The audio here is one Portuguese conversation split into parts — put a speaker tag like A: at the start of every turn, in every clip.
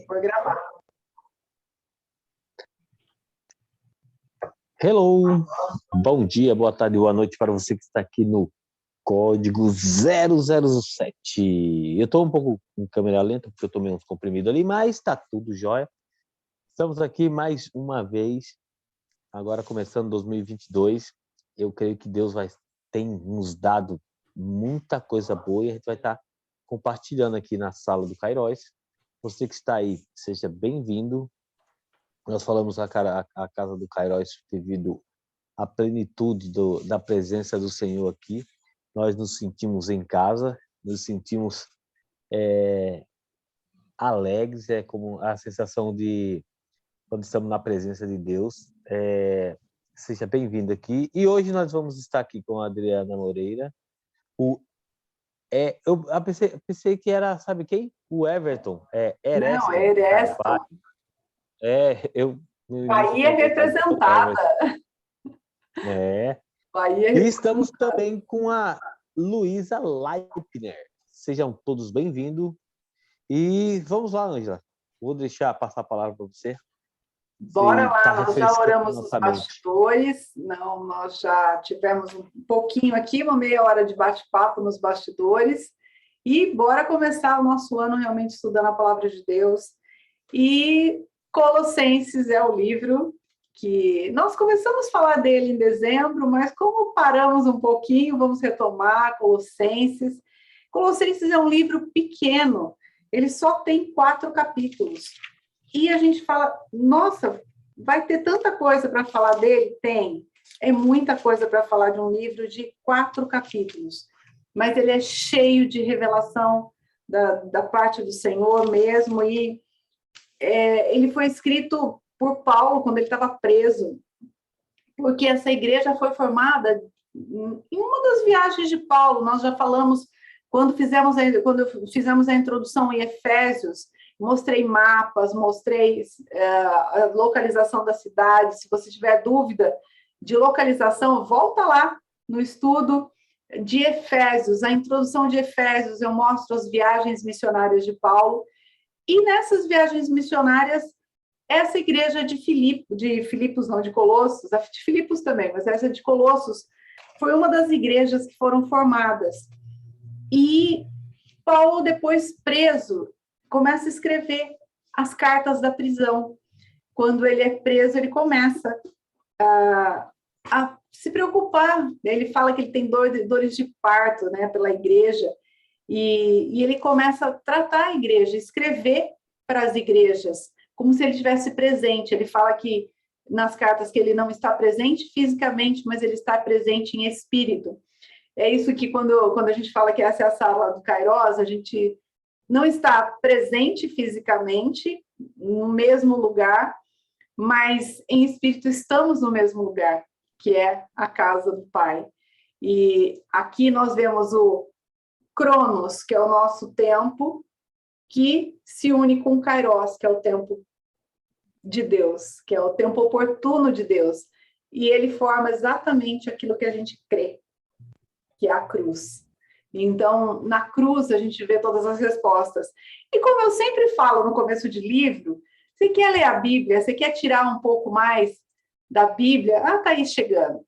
A: Vou gravar.
B: Hello, bom dia, boa tarde, boa noite para você que está aqui no código 007. Eu estou um pouco com câmera lenta porque eu tomei uns comprimidos ali, mas está tudo jóia. Estamos aqui mais uma vez, agora começando 2022. Eu creio que Deus tem nos dado muita coisa boa e a gente vai estar compartilhando aqui na sala do Kairos. Você que está aí, seja bem-vindo. Nós falamos a casa do Kairos devido à plenitude da presença do Senhor aqui. Nós nos sentimos em casa, nos sentimos alegres, é como a sensação de quando estamos na presença de Deus. Seja bem-vindo aqui. E hoje nós vamos estar aqui com a Adriana Moreira. Eu pensei que era, sabe quem? O Everton.
A: Não, é Ereston. Bahia representada.
B: Bahia. E estamos também com a Luísa Leipner. Sejam todos bem-vindos. E vamos lá, Ângela. Vou passar a palavra para você.
A: Bora lá, nós já oramos os bastidores. Não, nós já tivemos um pouquinho aqui, uma meia hora de bate-papo nos bastidores. E bora começar o nosso ano realmente estudando a palavra de Deus. E Colossenses é o livro que nós começamos a falar dele em dezembro, mas como paramos um pouquinho, vamos retomar Colossenses. Colossenses é um livro pequeno, ele só tem 4 capítulos. E a gente fala, nossa, vai ter tanta coisa para falar dele? Tem. É muita coisa para falar de um livro de 4 capítulos. Mas ele é cheio de revelação da parte do Senhor mesmo, e ele foi escrito por Paulo quando ele estava preso, porque essa igreja foi formada em uma das viagens de Paulo. Nós já falamos, quando fizemos a introdução em Efésios, mostrei mapas, mostrei a localização da cidade. Se você tiver dúvida de localização, volta lá no estudo de Efésios, a introdução de Efésios, eu mostro as viagens missionárias de Paulo. E nessas viagens missionárias, essa igreja de Colossos, a de Filipos também, mas essa de Colossos, foi uma das igrejas que foram formadas. E Paulo, depois preso, começa a escrever as cartas da prisão. Quando ele é preso, ele começa a se preocupar. Ele fala que ele tem dores de parto, né, pela igreja. E ele começa a tratar a igreja, escrever para as igrejas, como se ele estivesse presente. Ele fala que nas cartas que ele não está presente fisicamente, mas ele está presente em espírito. É isso que quando a gente fala que essa é a sala do Kairos, a gente não está presente fisicamente no mesmo lugar, mas em espírito estamos no mesmo lugar, que é a casa do Pai. E aqui nós vemos o Cronos, que é o nosso tempo, que se une com o Kairos, que é o tempo de Deus, que é o tempo oportuno de Deus. E ele forma exatamente aquilo que a gente crê, que é a cruz. Então, na cruz, a gente vê todas as respostas. E como eu sempre falo no começo de livro, você quer ler a Bíblia, você quer tirar um pouco mais da Bíblia, tá aí chegando.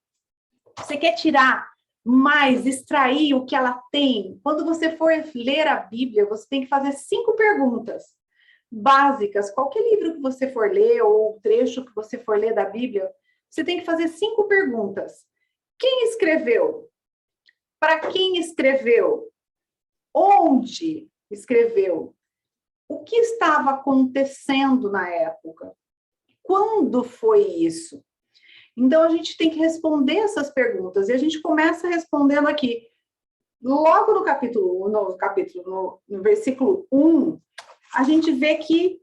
A: Você quer tirar mais, extrair o que ela tem. Quando você for ler a Bíblia, você tem que fazer 5 perguntas básicas. Qualquer livro que você for ler ou trecho que você for ler da Bíblia, você tem que fazer 5 perguntas. Quem escreveu? Para quem escreveu? Onde escreveu? O que estava acontecendo na época? Quando foi isso? Então, a gente tem que responder essas perguntas, e a gente começa respondendo aqui. Logo no versículo 1, a gente vê que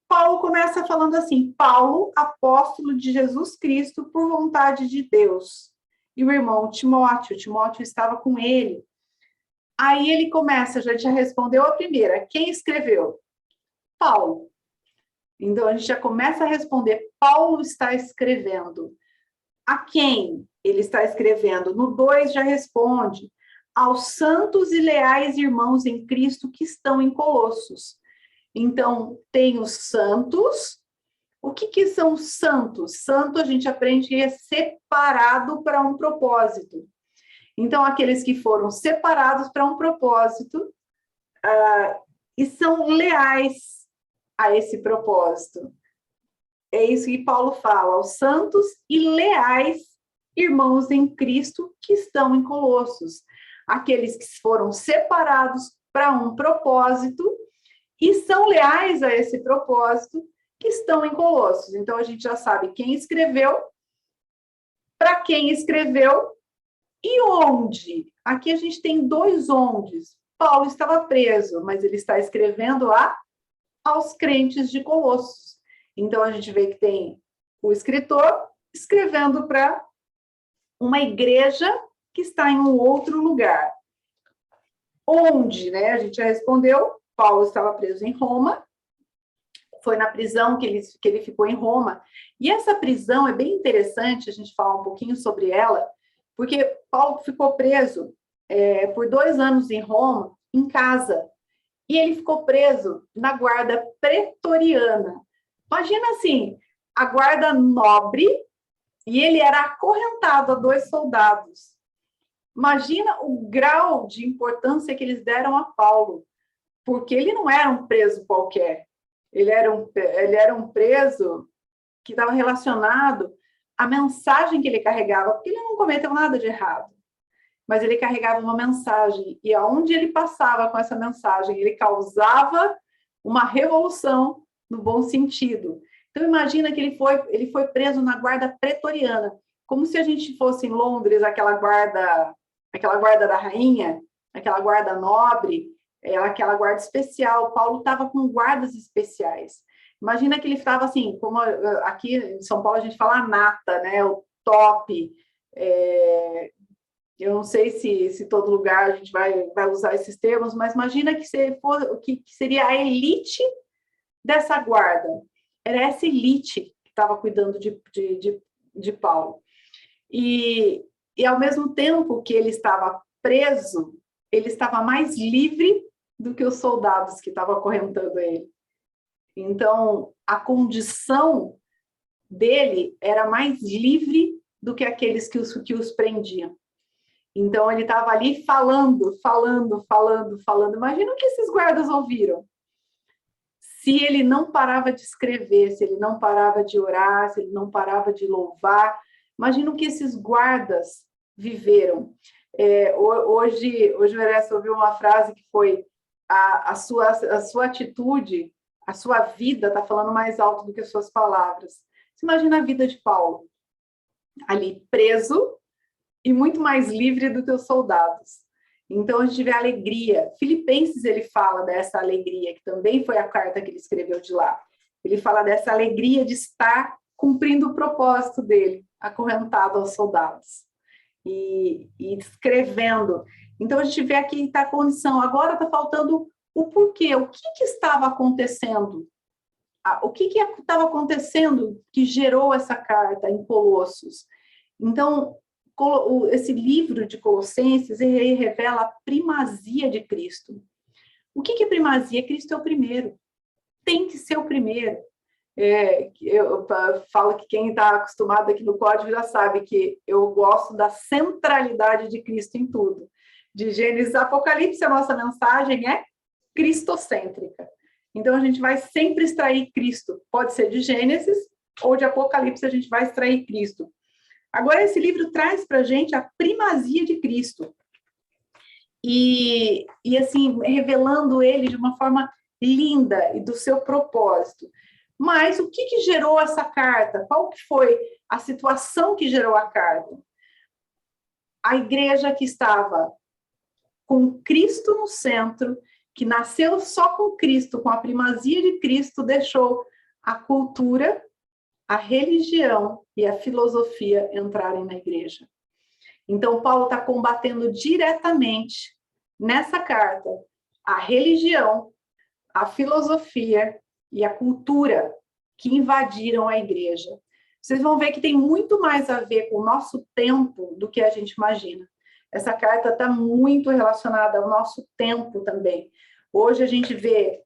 A: Paulo começa falando assim: Paulo, apóstolo de Jesus Cristo, por vontade de Deus. E o irmão Timóteo estava com ele. Aí ele começa, já respondeu a primeira. Quem escreveu? Paulo. Então, a gente já começa a responder. Paulo está escrevendo. A quem ele está escrevendo? No 2 já responde: aos santos e leais irmãos em Cristo que estão em Colossos. Então, tem os santos. O que são santos? Santo a gente aprende que é separado para um propósito. Então, aqueles que foram separados para um propósito e são leais a esse propósito. É isso que Paulo fala, aos santos e leais irmãos em Cristo que estão em Colossos. Aqueles que foram separados para um propósito e são leais a esse propósito que estão em Colossos. Então, a gente já sabe quem escreveu, para quem escreveu e onde. Aqui a gente tem 2 ondes. Paulo estava preso, mas ele está escrevendo aos crentes de Colossos. Então, a gente vê que tem o escritor escrevendo para uma igreja que está em um outro lugar. Onde, né? A gente já respondeu, Paulo estava preso em Roma, foi na prisão que ele ficou em Roma. E essa prisão é bem interessante a gente falar um pouquinho sobre ela, porque Paulo ficou preso por 2 anos em Roma, em casa, e ele ficou preso na guarda pretoriana. Imagina assim, a guarda nobre, e ele era acorrentado a 2 soldados. Imagina o grau de importância que eles deram a Paulo, porque ele não era um preso qualquer, ele era um preso que estava relacionado à mensagem que ele carregava, porque ele não cometeu nada de errado, mas ele carregava uma mensagem, e aonde ele passava com essa mensagem, ele causava uma revolução no bom sentido. Então, imagina que ele foi preso na guarda pretoriana, como se a gente fosse em Londres, aquela guarda da rainha, aquela guarda nobre, aquela guarda especial. Paulo estava com guardas especiais. Imagina que ele estava assim, como aqui em São Paulo a gente fala a nata, né? O top. Eu não sei se todo lugar a gente vai usar esses termos, mas imagina que seria a elite dessa guarda. Era essa elite que estava cuidando de Paulo. E ao mesmo tempo que ele estava preso, ele estava mais livre do que os soldados que estavam acorrentando ele. Então, a condição dele era mais livre do que aqueles que os prendiam. Então, ele estava ali falando. Imagina o que esses guardas ouviram. Se ele não parava de escrever, se ele não parava de orar, se ele não parava de louvar, imagina o que esses guardas viveram. Hoje o Ernesto ouviu uma frase que foi a sua atitude, a sua vida está falando mais alto do que as suas palavras. Você imagina a vida de Paulo, ali preso e muito mais livre do que os soldados. Então, a gente vê a alegria. Filipenses, ele fala dessa alegria, que também foi a carta que ele escreveu de lá. Ele fala dessa alegria de estar cumprindo o propósito dele, acorrentado aos soldados. E escrevendo. Então, a gente vê aqui está a condição. Agora está faltando o porquê. O que estava acontecendo? O que estava acontecendo que gerou essa carta em Colossos? Então, esse livro de Colossenses, ele revela a primazia de Cristo. O que é primazia? Cristo é o primeiro. Tem que ser o primeiro. Eu falo que quem está acostumado aqui no código já sabe que eu gosto da centralidade de Cristo em tudo. De Gênesis a Apocalipse, a nossa mensagem é cristocêntrica. Então, a gente vai sempre extrair Cristo. Pode ser de Gênesis ou de Apocalipse, a gente vai extrair Cristo. Agora, esse livro traz para a gente a primazia de Cristo. E assim, revelando ele de uma forma linda e do seu propósito. Mas o que gerou essa carta? Qual que foi a situação que gerou a carta? A igreja que estava com Cristo no centro, que nasceu só com Cristo, com a primazia de Cristo, deixou a cultura, a religião e a filosofia entrarem na igreja. Então, Paulo está combatendo diretamente, nessa carta, a religião, a filosofia e a cultura que invadiram a igreja. Vocês vão ver que tem muito mais a ver com o nosso tempo do que a gente imagina. Essa carta está muito relacionada ao nosso tempo também. Hoje a gente vê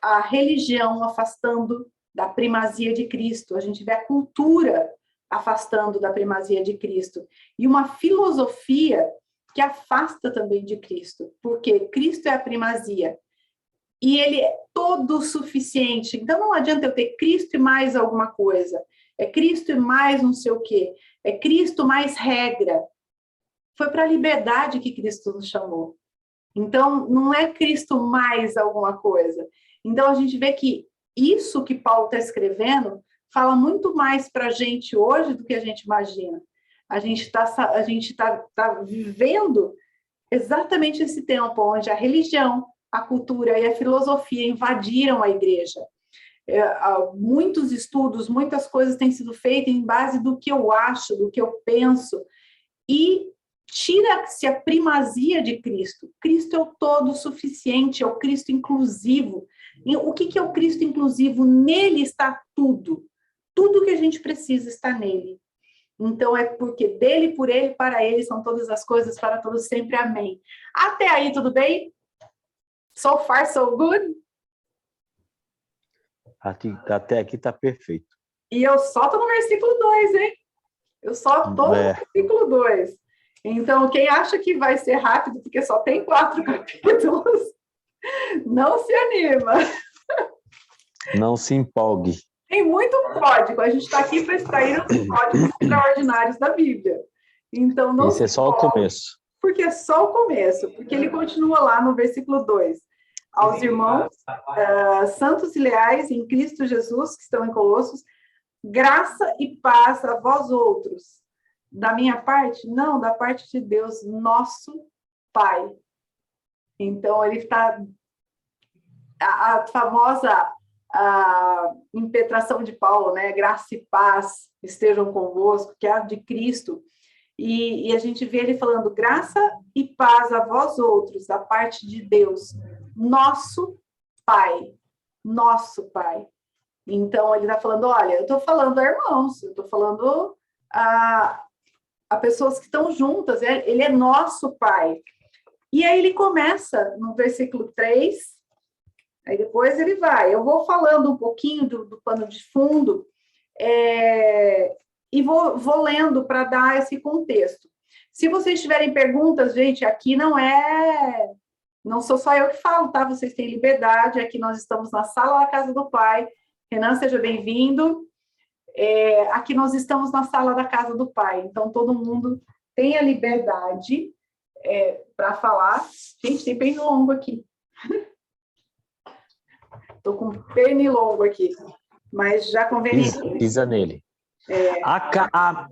A: a religião afastando da primazia de Cristo, a gente vê a cultura afastando da primazia de Cristo, e uma filosofia que afasta também de Cristo, porque Cristo é a primazia, e ele é todo suficiente. Então não adianta eu ter Cristo e mais alguma coisa, é Cristo e mais não sei o quê, é Cristo mais regra. Foi para a liberdade que Cristo nos chamou. Então, não é Cristo mais alguma coisa. Então, a gente vê que isso que Paulo está escrevendo fala muito mais para a gente hoje do que a gente imagina. A gente tá vivendo exatamente esse tempo onde a religião, a cultura e a filosofia invadiram a igreja. Muitos estudos, muitas coisas têm sido feitas em base do que eu acho, do que eu penso, e tira-se a primazia de Cristo. Cristo é o todo suficiente, é o Cristo inclusivo. E o que é o Cristo inclusivo? Nele está tudo. Tudo que a gente precisa está nele. Então, é porque dele, por ele, para ele, são todas as coisas, para todos sempre. Amém. Até aí, tudo bem? So far, so good?
B: Até aqui está perfeito.
A: E eu só estou no versículo 2, hein? Eu só estou no versículo 2. Então, quem acha que vai ser rápido, porque só tem 4 capítulos, não se anima.
B: Não se empolgue.
A: Tem muito código. A gente está aqui para extrair os códigos extraordinários da Bíblia. Então, não
B: Esse é só o começo.
A: Porque é só o começo. Porque ele continua lá no versículo 2. Aos irmãos santos e leais em Cristo Jesus, que estão em Colossos, graça e paz a vós outros. Da minha parte? Não, da parte de Deus, nosso Pai. Então, ele está... A famosa impetração de Paulo, né? Graça e paz estejam convosco, que é a de Cristo. E a gente vê ele falando, graça e paz a vós outros, da parte de Deus, nosso Pai. Nosso Pai. Então, ele está falando, olha, eu estou falando a irmãos, eu estou falando a pessoas que estão juntas, ele é nosso Pai. E aí ele começa no versículo 3, aí depois ele vai. Eu vou falando um pouquinho do pano de fundo e vou lendo para dar esse contexto. Se vocês tiverem perguntas, gente, aqui não sou só eu que falo, tá? Vocês têm liberdade, aqui nós estamos na sala da casa do Pai. Renan, seja bem-vindo. Aqui nós estamos na sala da casa do Pai, então todo mundo tem a liberdade para falar. Gente, tem pernilongo aqui. Estou com pernilongo aqui, mas já convém.
B: Pisa nele.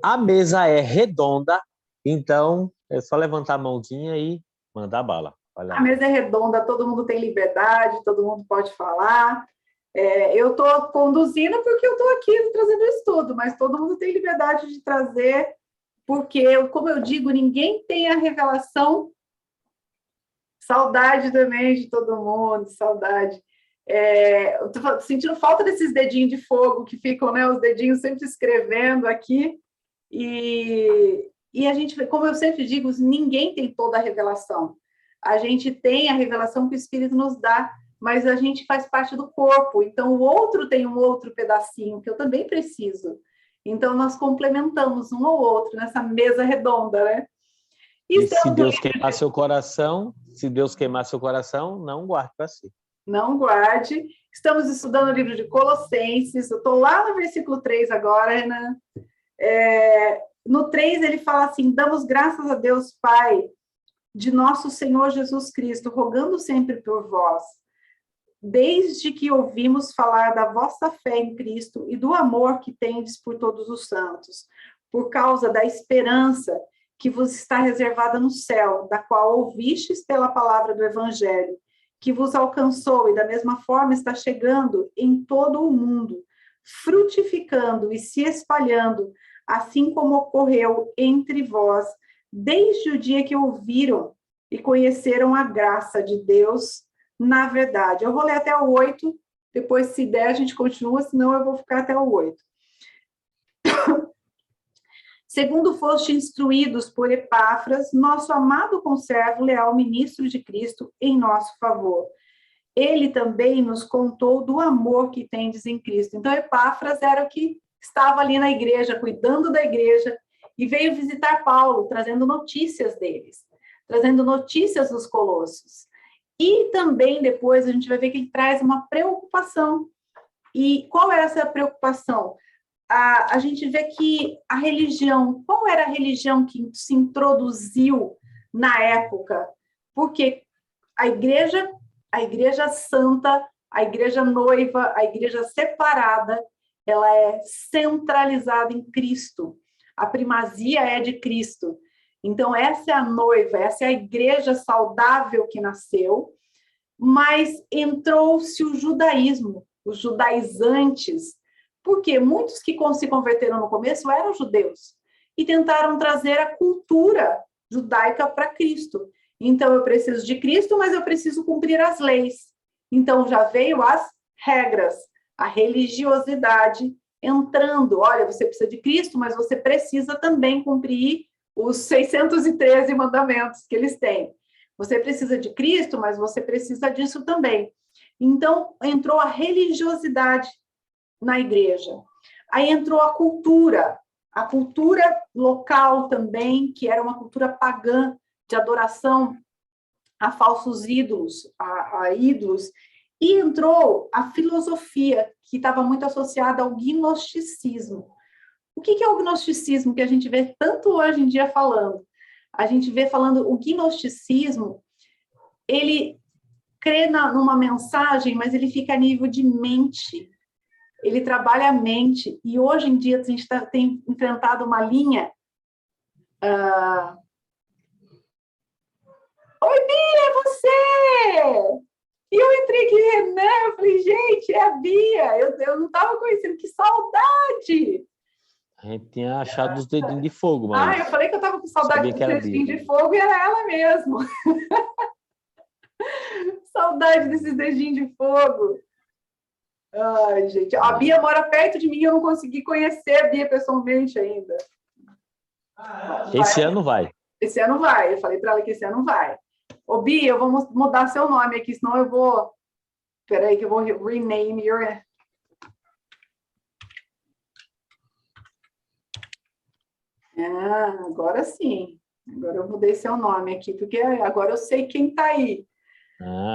B: A mesa é redonda, então é só levantar a mãozinha e mandar bala.
A: A mesa é redonda, todo mundo tem liberdade, todo mundo pode falar. Eu estou conduzindo porque eu estou aqui trazendo o estudo, mas todo mundo tem liberdade de trazer, porque, como eu digo, ninguém tem a revelação. Saudade também de todo mundo, saudade. Eu estou sentindo falta desses dedinhos de fogo que ficam, né, os dedinhos sempre escrevendo aqui. E a gente, como eu sempre digo, ninguém tem toda a revelação. A gente tem a revelação que o Espírito nos dá, mas a gente faz parte do corpo, então o outro tem um outro pedacinho que eu também preciso. Então nós complementamos um ao outro nessa mesa redonda, né?
B: E se Deus queimar seu coração, não guarde para si.
A: Não guarde. Estamos estudando o livro de Colossenses, eu estou lá no versículo 3 agora, Renan. No 3 ele fala assim, damos graças a Deus Pai, de nosso Senhor Jesus Cristo, rogando sempre por vós, desde que ouvimos falar da vossa fé em Cristo e do amor que tendes por todos os santos, por causa da esperança que vos está reservada no céu, da qual ouvistes pela palavra do Evangelho, que vos alcançou e da mesma forma está chegando em todo o mundo, frutificando e se espalhando, assim como ocorreu entre vós, desde o dia que ouviram e conheceram a graça de Deus na verdade. Eu vou ler até o 8, depois, se der, a gente continua, senão eu vou ficar até o 8. Segundo foste instruídos por Epáfras, nosso amado conservo, leal ministro de Cristo, em nosso favor. ele também nos contou do amor que tendes em Cristo. Então, Epáfras era o que estava ali na igreja, cuidando da igreja, e veio visitar Paulo, trazendo notícias deles, trazendo notícias dos colossos. E também depois a gente vai ver que ele traz uma preocupação. E qual é essa preocupação? A gente vê que a religião, qual era a religião que se introduziu na época? Porque a igreja santa, a igreja noiva, a igreja separada, ela é centralizada em Cristo. A primazia é de Cristo. Então, essa é a noiva, essa é a igreja saudável que nasceu, mas entrou-se o judaísmo, os judaizantes, porque muitos que se converteram no começo eram judeus e tentaram trazer a cultura judaica para Cristo. Então, eu preciso de Cristo, mas eu preciso cumprir as leis. Então, já veio as regras, a religiosidade entrando. Olha, você precisa de Cristo, mas você precisa também cumprir os 613 mandamentos que eles têm. Você precisa de Cristo, mas você precisa disso também. Então, entrou a religiosidade na igreja. Aí entrou a cultura local também, que era uma cultura pagã, de adoração a falsos ídolos, a ídolos, e entrou a filosofia, que estava muito associada ao gnosticismo. O que é o gnosticismo que a gente vê tanto hoje em dia falando? A gente vê falando o gnosticismo, ele crê numa mensagem, mas ele fica a nível de mente, ele trabalha a mente, e hoje em dia a gente tem enfrentado uma linha... Oi, Bia, é você! E eu entrei aqui, Renan, eu falei, gente, é a Bia, eu não estava conhecendo, que saudade!
B: A gente tinha achado os dedinhos de fogo, mas...
A: eu falei que eu estava com saudade dos dedinhos de fogo e era ela mesmo. Saudade desses dedinhos de fogo. Ai, gente, a Bia mora perto de mim, eu não consegui conhecer a Bia pessoalmente ainda.
B: Esse ano vai.
A: Esse ano vai, eu falei para ela que esse ano vai. Ô, Bia, eu vou mudar seu nome aqui, senão eu vou... Espera aí que eu vou rename your... Agora sim. Agora eu mudei seu nome aqui, porque agora eu sei quem está aí.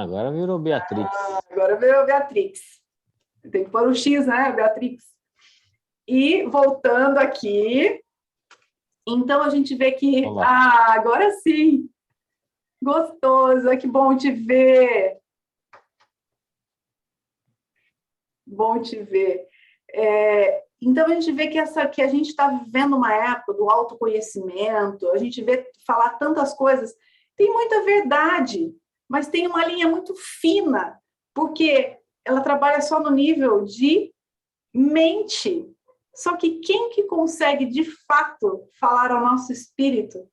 B: Agora virou Beatrix.
A: Agora virou Beatrix. Tem que pôr o X, né, Beatrix? E voltando aqui, então a gente vê que... agora sim. Gostoso, que bom te ver. Bom te ver. Então, a gente vê que a gente está vivendo uma época do autoconhecimento, a gente vê falar tantas coisas, tem muita verdade, mas tem uma linha muito fina, porque ela trabalha só no nível de mente. Só que quem que consegue, de fato, falar ao nosso espírito?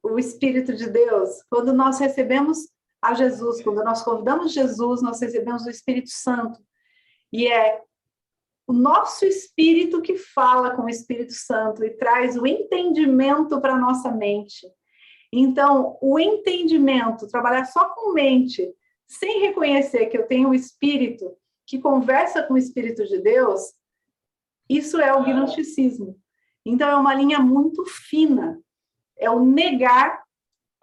A: O Espírito de Deus. Quando nós recebemos a Jesus, quando nós convidamos Jesus, nós recebemos o Espírito Santo. E é o nosso espírito que fala com o Espírito Santo e traz o entendimento para a nossa mente. Então, o entendimento, trabalhar só com mente, sem reconhecer que eu tenho um espírito que conversa com o Espírito de Deus, isso é o gnosticismo. Então, é uma linha muito fina. É o negar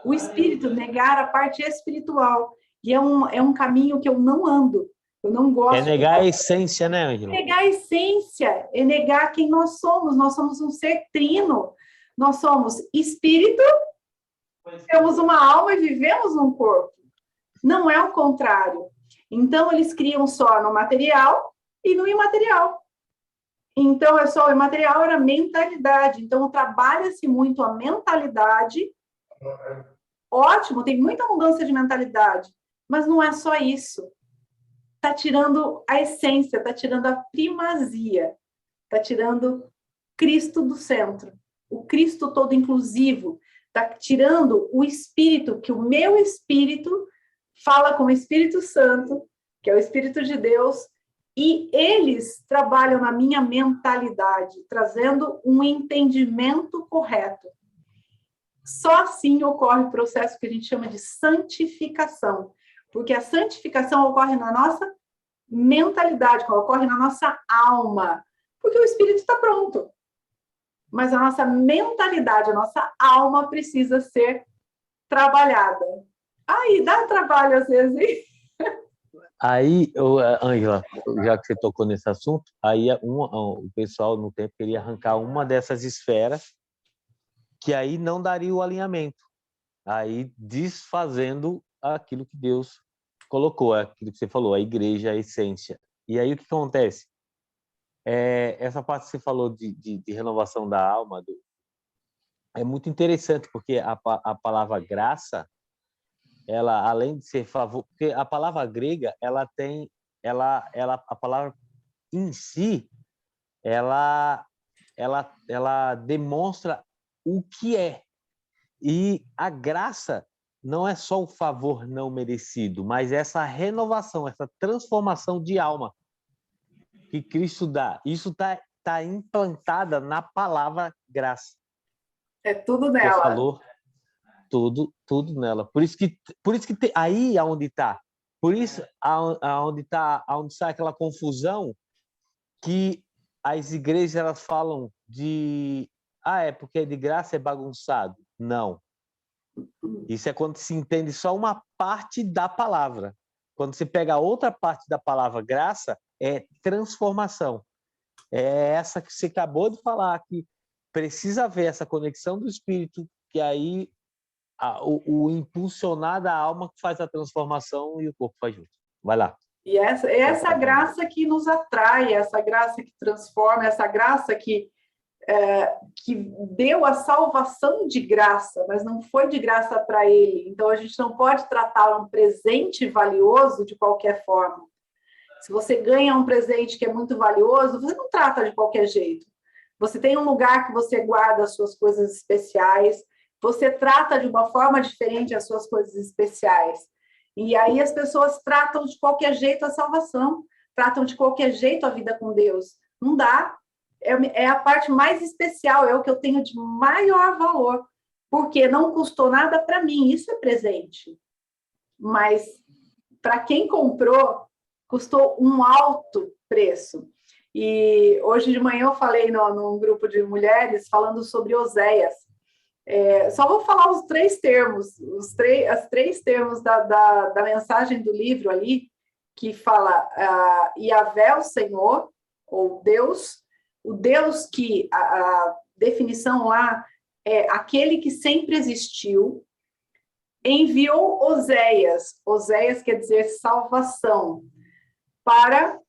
A: o espírito, negar a parte espiritual. E é um caminho que eu não ando. Eu não gosto.
B: É negar a essência, né, Ângelo?
A: Negar a essência, é negar quem nós somos. Nós somos um ser trino. Nós somos espírito, temos uma alma e vivemos um corpo. Não é o contrário. Então, eles criam só no material e no imaterial. Então, é só o imaterial, era mentalidade. Então, trabalha-se muito a mentalidade. Ótimo, tem muita mudança de mentalidade, mas não é só isso. Está tirando a essência, está tirando a primazia, está tirando Cristo do centro, o Cristo todo inclusivo, está tirando o Espírito, que o meu Espírito fala com o Espírito Santo, que é o Espírito de Deus, e eles trabalham na minha mentalidade, trazendo um entendimento correto. Só assim ocorre o processo que a gente chama de santificação. Porque a santificação ocorre na nossa mentalidade, ocorre na nossa alma, porque o espírito está pronto. Mas a nossa mentalidade, a nossa alma precisa ser trabalhada. Aí dá trabalho às vezes, hein?
B: Aí, Ângela, já que você tocou nesse assunto, aí o pessoal no tempo queria arrancar uma dessas esferas, que aí não daria o alinhamento. Aí desfazendo aquilo que Deus colocou, aquilo que você falou, a igreja, a essência. E aí o que acontece? Essa parte que você falou de renovação da alma é muito interessante, porque a palavra graça, ela, além de ser favor, porque a palavra grega, a palavra em si, ela demonstra o que é. E a graça não é só o favor não merecido, mas essa renovação, essa transformação de alma que Cristo dá. Isso tá implantada na palavra graça.
A: É tudo
B: Você
A: nela.
B: falou tudo nela. Por isso que aí aonde está. Por isso aonde está aquela confusão que as igrejas elas falam é porque de graça é bagunçado. Não. Isso é quando se entende só uma parte da palavra. Quando você pega a outra parte da palavra graça, é transformação. É essa que você acabou de falar, que precisa haver essa conexão do espírito, que aí o impulsionar da alma que faz a transformação e o corpo faz junto. Vai lá.
A: E essa graça que nos atrai, essa graça que transforma, essa graça que deu a salvação de graça, mas não foi de graça para ele. Então, a gente não pode tratar um presente valioso de qualquer forma. Se você ganha um presente que é muito valioso, você não trata de qualquer jeito. Você tem um lugar que você guarda as suas coisas especiais, você trata de uma forma diferente as suas coisas especiais. E aí as pessoas tratam de qualquer jeito a salvação, tratam de qualquer jeito a vida com Deus. Não dá. É a parte mais especial, é o que eu tenho de maior valor, porque não custou nada para mim, isso é presente. Mas para quem comprou, custou um alto preço. E hoje de manhã eu falei num grupo de mulheres falando sobre Oséias. Só vou falar os três termos, os três termos da mensagem do livro ali, que fala Yahvé, o Senhor, ou Deus, o Deus que a definição lá é aquele que sempre existiu, enviou Oséias, Oséias quer dizer salvação, para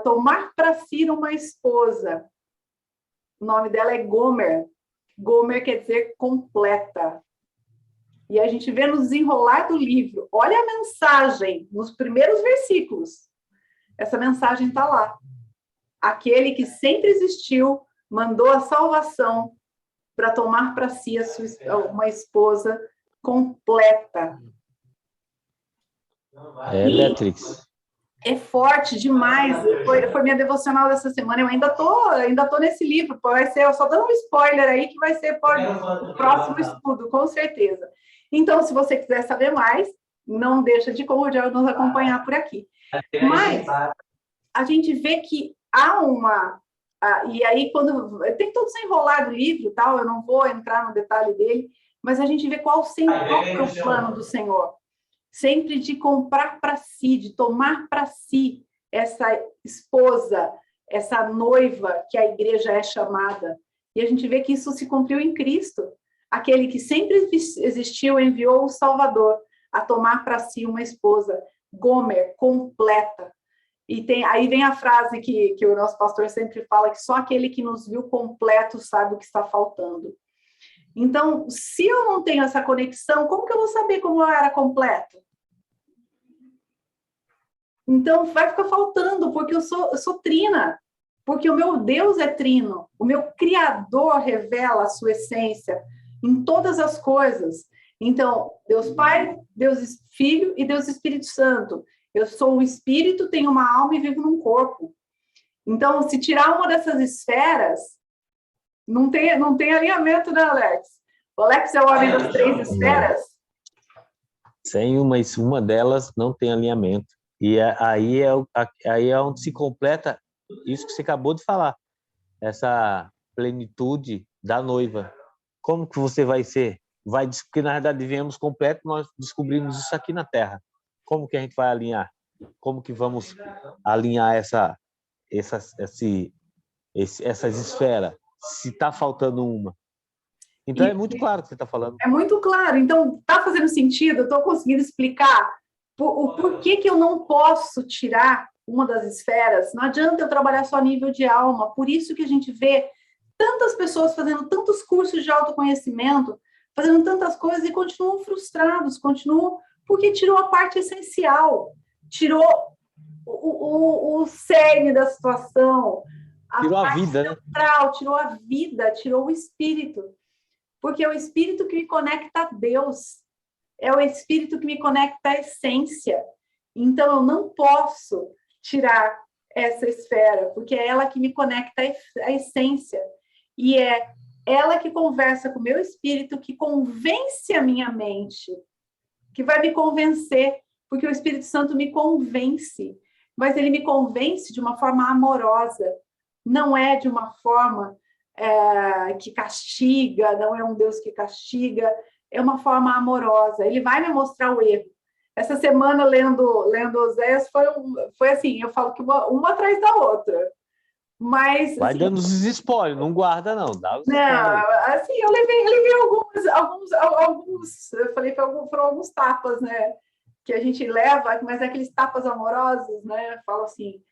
A: tomar para si uma esposa. O nome dela é Gomer. Gomer quer dizer completa. E a gente vê no desenrolar do livro, olha a mensagem nos primeiros versículos. Essa mensagem está lá. Aquele que sempre existiu, mandou a salvação para tomar para si uma esposa completa.
B: Beatriz.
A: É forte demais. Foi minha devocional dessa semana. Eu ainda tô nesse livro. Vai ser, eu só dando um spoiler aí que vai ser o próximo estudo, com certeza. Então, se você quiser saber mais, não deixa de nos acompanhar por aqui. Mas a gente vê que há e aí, quando tem todo desenrolar do livro, tal, eu não vou entrar no detalhe dele, mas a gente vê qual é o plano do Senhor. Sempre de comprar para si, de tomar para si essa esposa, essa noiva que a igreja é chamada. E a gente vê que isso se cumpriu em Cristo. Aquele que sempre existiu enviou o Salvador a tomar para si uma esposa, Gomer, completa. E aí vem a frase que o nosso pastor sempre fala, que só aquele que nos viu completo sabe o que está faltando. Então, se eu não tenho essa conexão, como que eu vou saber como eu era completo? Então, vai ficar faltando, porque eu sou trina, porque o meu Deus é trino, o meu Criador revela a sua essência em todas as coisas. Então, Deus Pai, Deus Filho e Deus Espírito Santo. Eu sou um espírito, tenho uma alma e vivo num corpo. Então, se tirar uma dessas esferas, não tem alinhamento, né, Alex? O Alex é o homem das três esferas.
B: Sem uma delas não tem alinhamento. E aí é onde se completa isso que você acabou de falar, essa plenitude da noiva. Como que você vai ser? Porque na verdade viemos completo, nós descobrimos isso aqui na Terra. Como que a gente vai alinhar? Como que vamos alinhar essas esferas? Se está faltando uma. Então é muito claro o que você está falando.
A: É muito claro. Então, está fazendo sentido? Eu estou conseguindo explicar o porquê que eu não posso tirar uma das esferas. Não adianta eu trabalhar só a nível de alma. Por isso que a gente vê tantas pessoas fazendo tantos cursos de autoconhecimento, fazendo tantas coisas e continuam frustrados, porque tirou a parte essencial, tirou o cerne da situação,
B: Tirou a
A: parte
B: vida,
A: central, tirou a vida, tirou o espírito. Porque é o espírito que me conecta a Deus, é o espírito que me conecta à essência. Então, eu não posso tirar essa esfera, porque é ela que me conecta à essência. E é ela que conversa com o meu espírito, que convence a minha mente, que vai me convencer, porque o Espírito Santo me convence, mas ele me convence de uma forma amorosa, não é de uma forma que castiga, não é um Deus que castiga, é uma forma amorosa. Ele vai me mostrar o erro. Essa semana, lendo Oséias, foi assim, eu falo que uma atrás da outra. Mas,
B: vai
A: assim,
B: dando os spoilers, não guarda não, dá os
A: não,
B: spoilers.
A: assim, eu levei alguns, eu falei, foram alguns tapas, né, que a gente leva, mas é aqueles tapas amorosos, né, falo assim,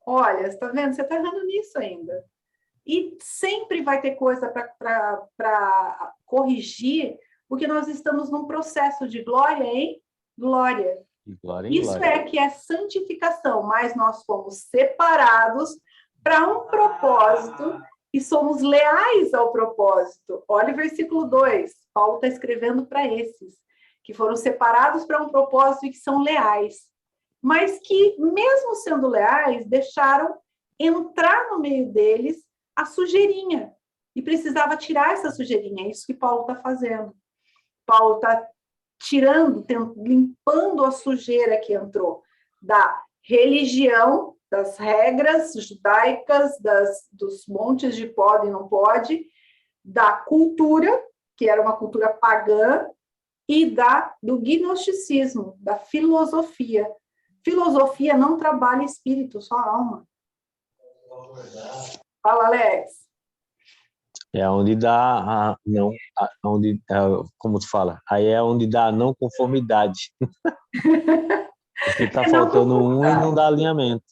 A: olha, você tá vendo, você tá errando nisso ainda. E sempre vai ter coisa para corrigir, porque nós estamos num processo de glória em glória.
B: Glória em
A: Isso
B: glória.
A: é que é santificação, mas nós fomos separados para um propósito e somos leais ao propósito. Olha o versículo 2, Paulo está escrevendo para esses, que foram separados para um propósito e que são leais, mas que, mesmo sendo leais, deixaram entrar no meio deles a sujeirinha, e precisava tirar essa sujeirinha, é isso que Paulo está fazendo. Paulo está tirando, limpando a sujeira que entrou da religião, das regras judaicas, dos montes de pode e não pode, da cultura, que era uma cultura pagã, e do gnosticismo, da filosofia. Filosofia não trabalha espírito, só alma. Fala, Alex.
B: É onde dá como tu fala, aí é onde dá a não conformidade. Porque tá faltando um e não dá alinhamento.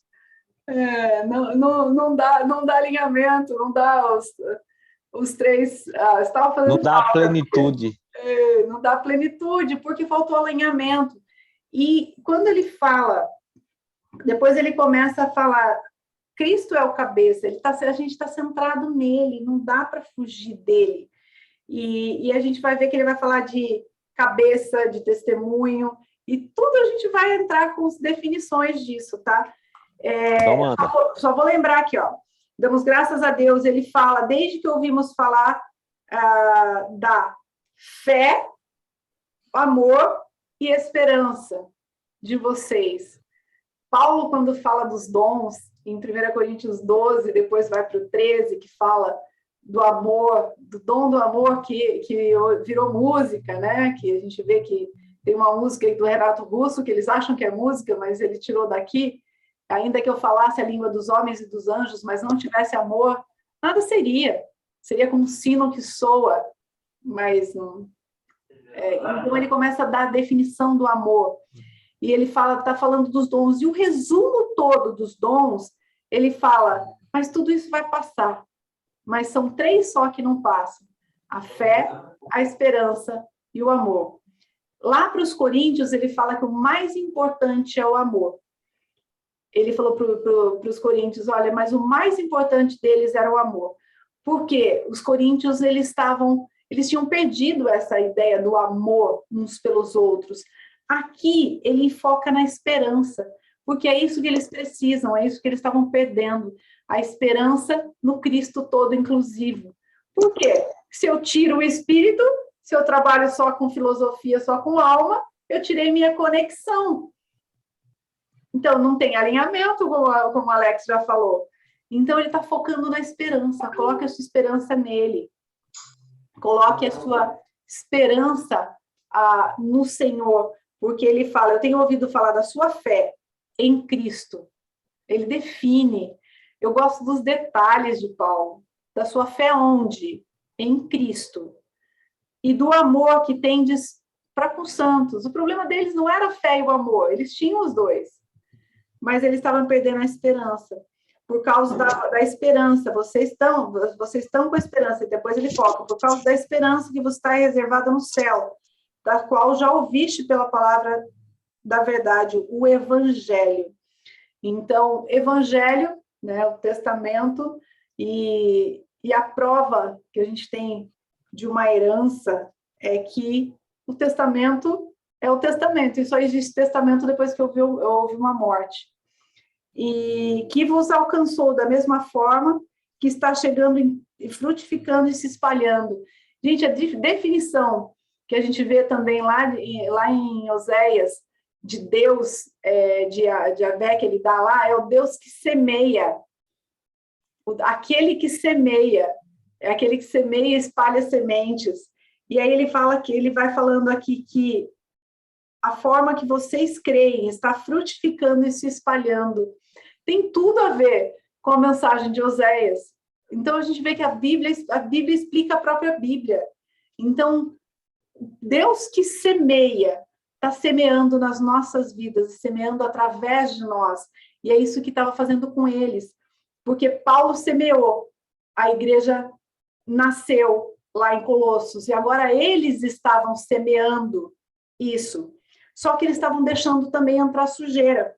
A: Não dá alinhamento, não dá os três. Estava fazendo
B: não dá plenitude.
A: Não dá plenitude, porque faltou alinhamento. E quando ele fala, depois ele começa a falar, Cristo é o cabeça, a gente está centrado nele, não dá para fugir dele. E a gente vai ver que ele vai falar de cabeça, de testemunho, e tudo a gente vai entrar com as definições disso, tá? Só vou lembrar aqui, ó. Damos graças a Deus, ele fala, desde que ouvimos falar da fé, amor e esperança de vocês. Paulo, quando fala dos dons, em 1 Coríntios 12, depois vai para o 13, que fala do amor, do dom do amor que virou música, né? Que a gente vê que tem uma música aí do Renato Russo, que eles acham que é música, mas ele tirou daqui. Ainda que eu falasse a língua dos homens e dos anjos, mas não tivesse amor, nada seria. Seria como um sino que soa, mas não. Então ele começa a dar a definição do amor. E ele está falando dos dons. E o resumo todo dos dons, ele fala, mas tudo isso vai passar. Mas são 3 só que não passam. A fé, a esperança e o amor. Lá para os Coríntios, ele fala que o mais importante é o amor. Ele falou para os coríntios, olha, mas o mais importante deles era o amor. Porque os coríntios, eles tinham perdido essa ideia do amor uns pelos outros. Aqui, ele foca na esperança, porque é isso que eles precisam, é isso que eles estavam perdendo, a esperança no Cristo todo inclusivo. Por quê? Se eu tiro o espírito, se eu trabalho só com filosofia, só com alma, eu tirei minha conexão. Então, não tem alinhamento, como o Alex já falou. Então, ele está focando na esperança. Coloque a sua esperança nele. Coloque a sua esperança no Senhor. Porque ele fala, eu tenho ouvido falar da sua fé em Cristo. Ele define. Eu gosto dos detalhes de Paulo. Da sua fé onde? Em Cristo. E do amor que tendes para com os santos. O problema deles não era a fé e o amor. Eles tinham os dois. Mas eles estavam perdendo a esperança. Por causa da esperança. Vocês estão com a esperança. E depois ele foca. Por causa da esperança que vos está reservada no céu. Da qual já ouviste pela palavra da verdade. O evangelho. Então, evangelho, né, o testamento, e a prova que a gente tem de uma herança é que o testamento é o testamento, e só existe testamento depois que houve uma morte. E que vos alcançou da mesma forma que está chegando e frutificando e se espalhando. Gente, a definição que a gente vê também lá em Oséias, de Deus, de Yahvé que ele dá lá, é o Deus que semeia. Aquele que semeia. É aquele que semeia e espalha sementes. E aí ele vai falando aqui que a forma que vocês creem está frutificando e se espalhando. Tem tudo a ver com a mensagem de Oséias. Então, a gente vê que a Bíblia explica a própria Bíblia. Então, Deus que semeia, está semeando nas nossas vidas, semeando através de nós. E é isso que estava fazendo com eles. Porque Paulo semeou, a igreja nasceu lá em Colossos, e agora eles estavam semeando isso. Só que eles estavam deixando também entrar sujeira.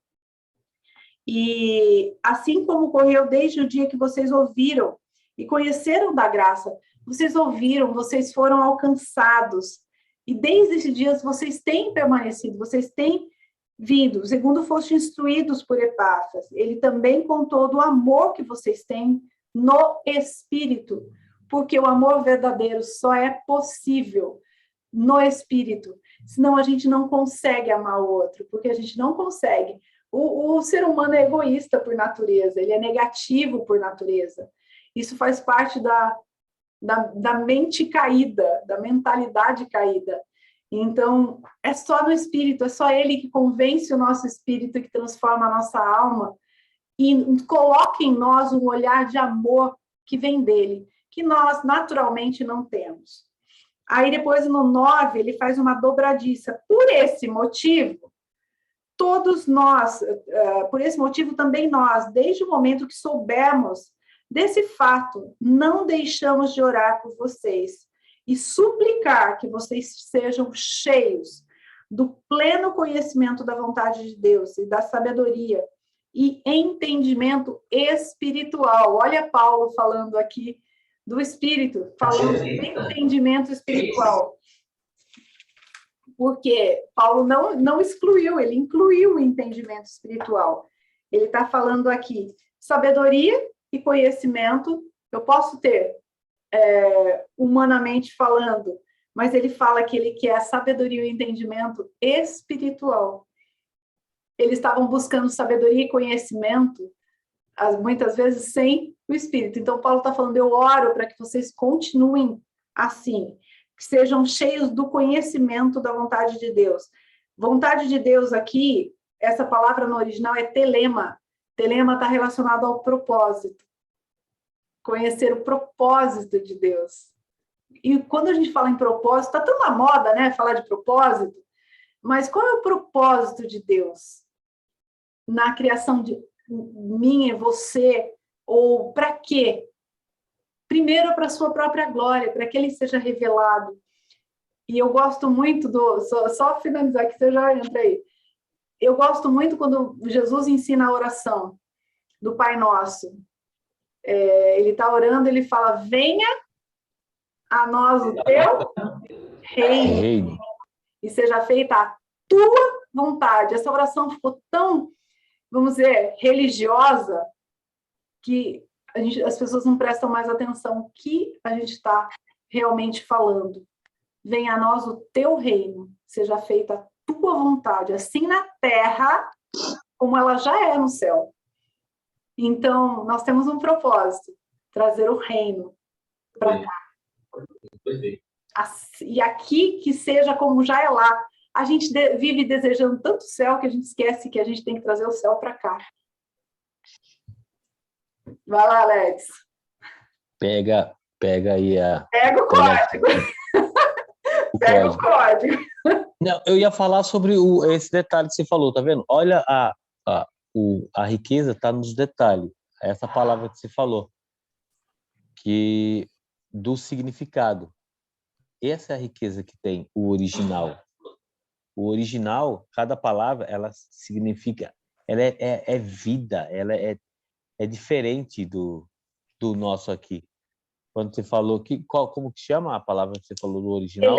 A: E assim como ocorreu desde o dia que vocês ouviram e conheceram da graça, vocês ouviram, vocês foram alcançados. E desde esses dias vocês têm permanecido, vocês têm vindo, segundo foste instruídos por Epáfras. Ele também contou do amor que vocês têm no Espírito, porque o amor verdadeiro só é possível no Espírito, senão a gente não consegue amar o outro, porque a gente não consegue. O ser humano é egoísta por natureza, ele é negativo por natureza. Isso faz parte da mente caída, da mentalidade caída. Então, é só no Espírito, é só Ele que convence o nosso espírito, que transforma a nossa alma e coloca em nós um olhar de amor que vem dele, que nós naturalmente não temos. Aí depois no 9, ele faz uma dobradiça. Por esse motivo, todos nós, por esse motivo também nós, desde o momento que soubemos desse fato, não deixamos de orar por vocês e suplicar que vocês sejam cheios do pleno conhecimento da vontade de Deus e da sabedoria e entendimento espiritual. Olha Paulo falando aqui do Espírito, falando de entendimento espiritual. Porque Paulo não excluiu, ele incluiu o entendimento espiritual. Ele está falando aqui, sabedoria e conhecimento, eu posso ter humanamente falando, mas ele fala que ele quer a sabedoria e o entendimento espiritual. Eles estavam buscando sabedoria e conhecimento, muitas vezes sem o Espírito. Então, Paulo está falando, eu oro para que vocês continuem assim, que sejam cheios do conhecimento da vontade de Deus. Vontade de Deus aqui, essa palavra no original é telema. Telema está relacionado ao propósito. Conhecer o propósito de Deus. E quando a gente fala em propósito, está tão na moda, né, falar de propósito, mas qual é o propósito de Deus na criação de mim e você? Ou para quê? Primeiro, para a sua própria glória, para que ele seja revelado. E eu gosto muito só finalizar que você já entra aí. Eu gosto muito quando Jesus ensina a oração do Pai Nosso. Ele está orando, ele fala, venha a nós o teu reino e seja feita a tua vontade. Essa oração ficou tão, vamos dizer, religiosa, que as pessoas não prestam mais atenção no que a gente está realmente falando. Venha a nós o teu reino, seja feita a tua vontade, assim na terra, como ela já é no céu. Então, nós temos um propósito, trazer o reino para cá. E aqui que seja como já é lá. A gente vive desejando tanto o céu que a gente esquece que a gente tem que trazer o céu para cá. Vai lá, Alex.
B: Pega aí
A: Pega o código. Pega o código.
B: Não, eu ia falar sobre esse detalhe que você falou, tá vendo? Olha, a riqueza está nos detalhes. Essa palavra que você falou, que do significado. Essa é a riqueza que tem o original. O original, cada palavra, ela significa, ela é vida, ela é diferente do nosso aqui. Quando você falou como que chama a palavra que você falou do original?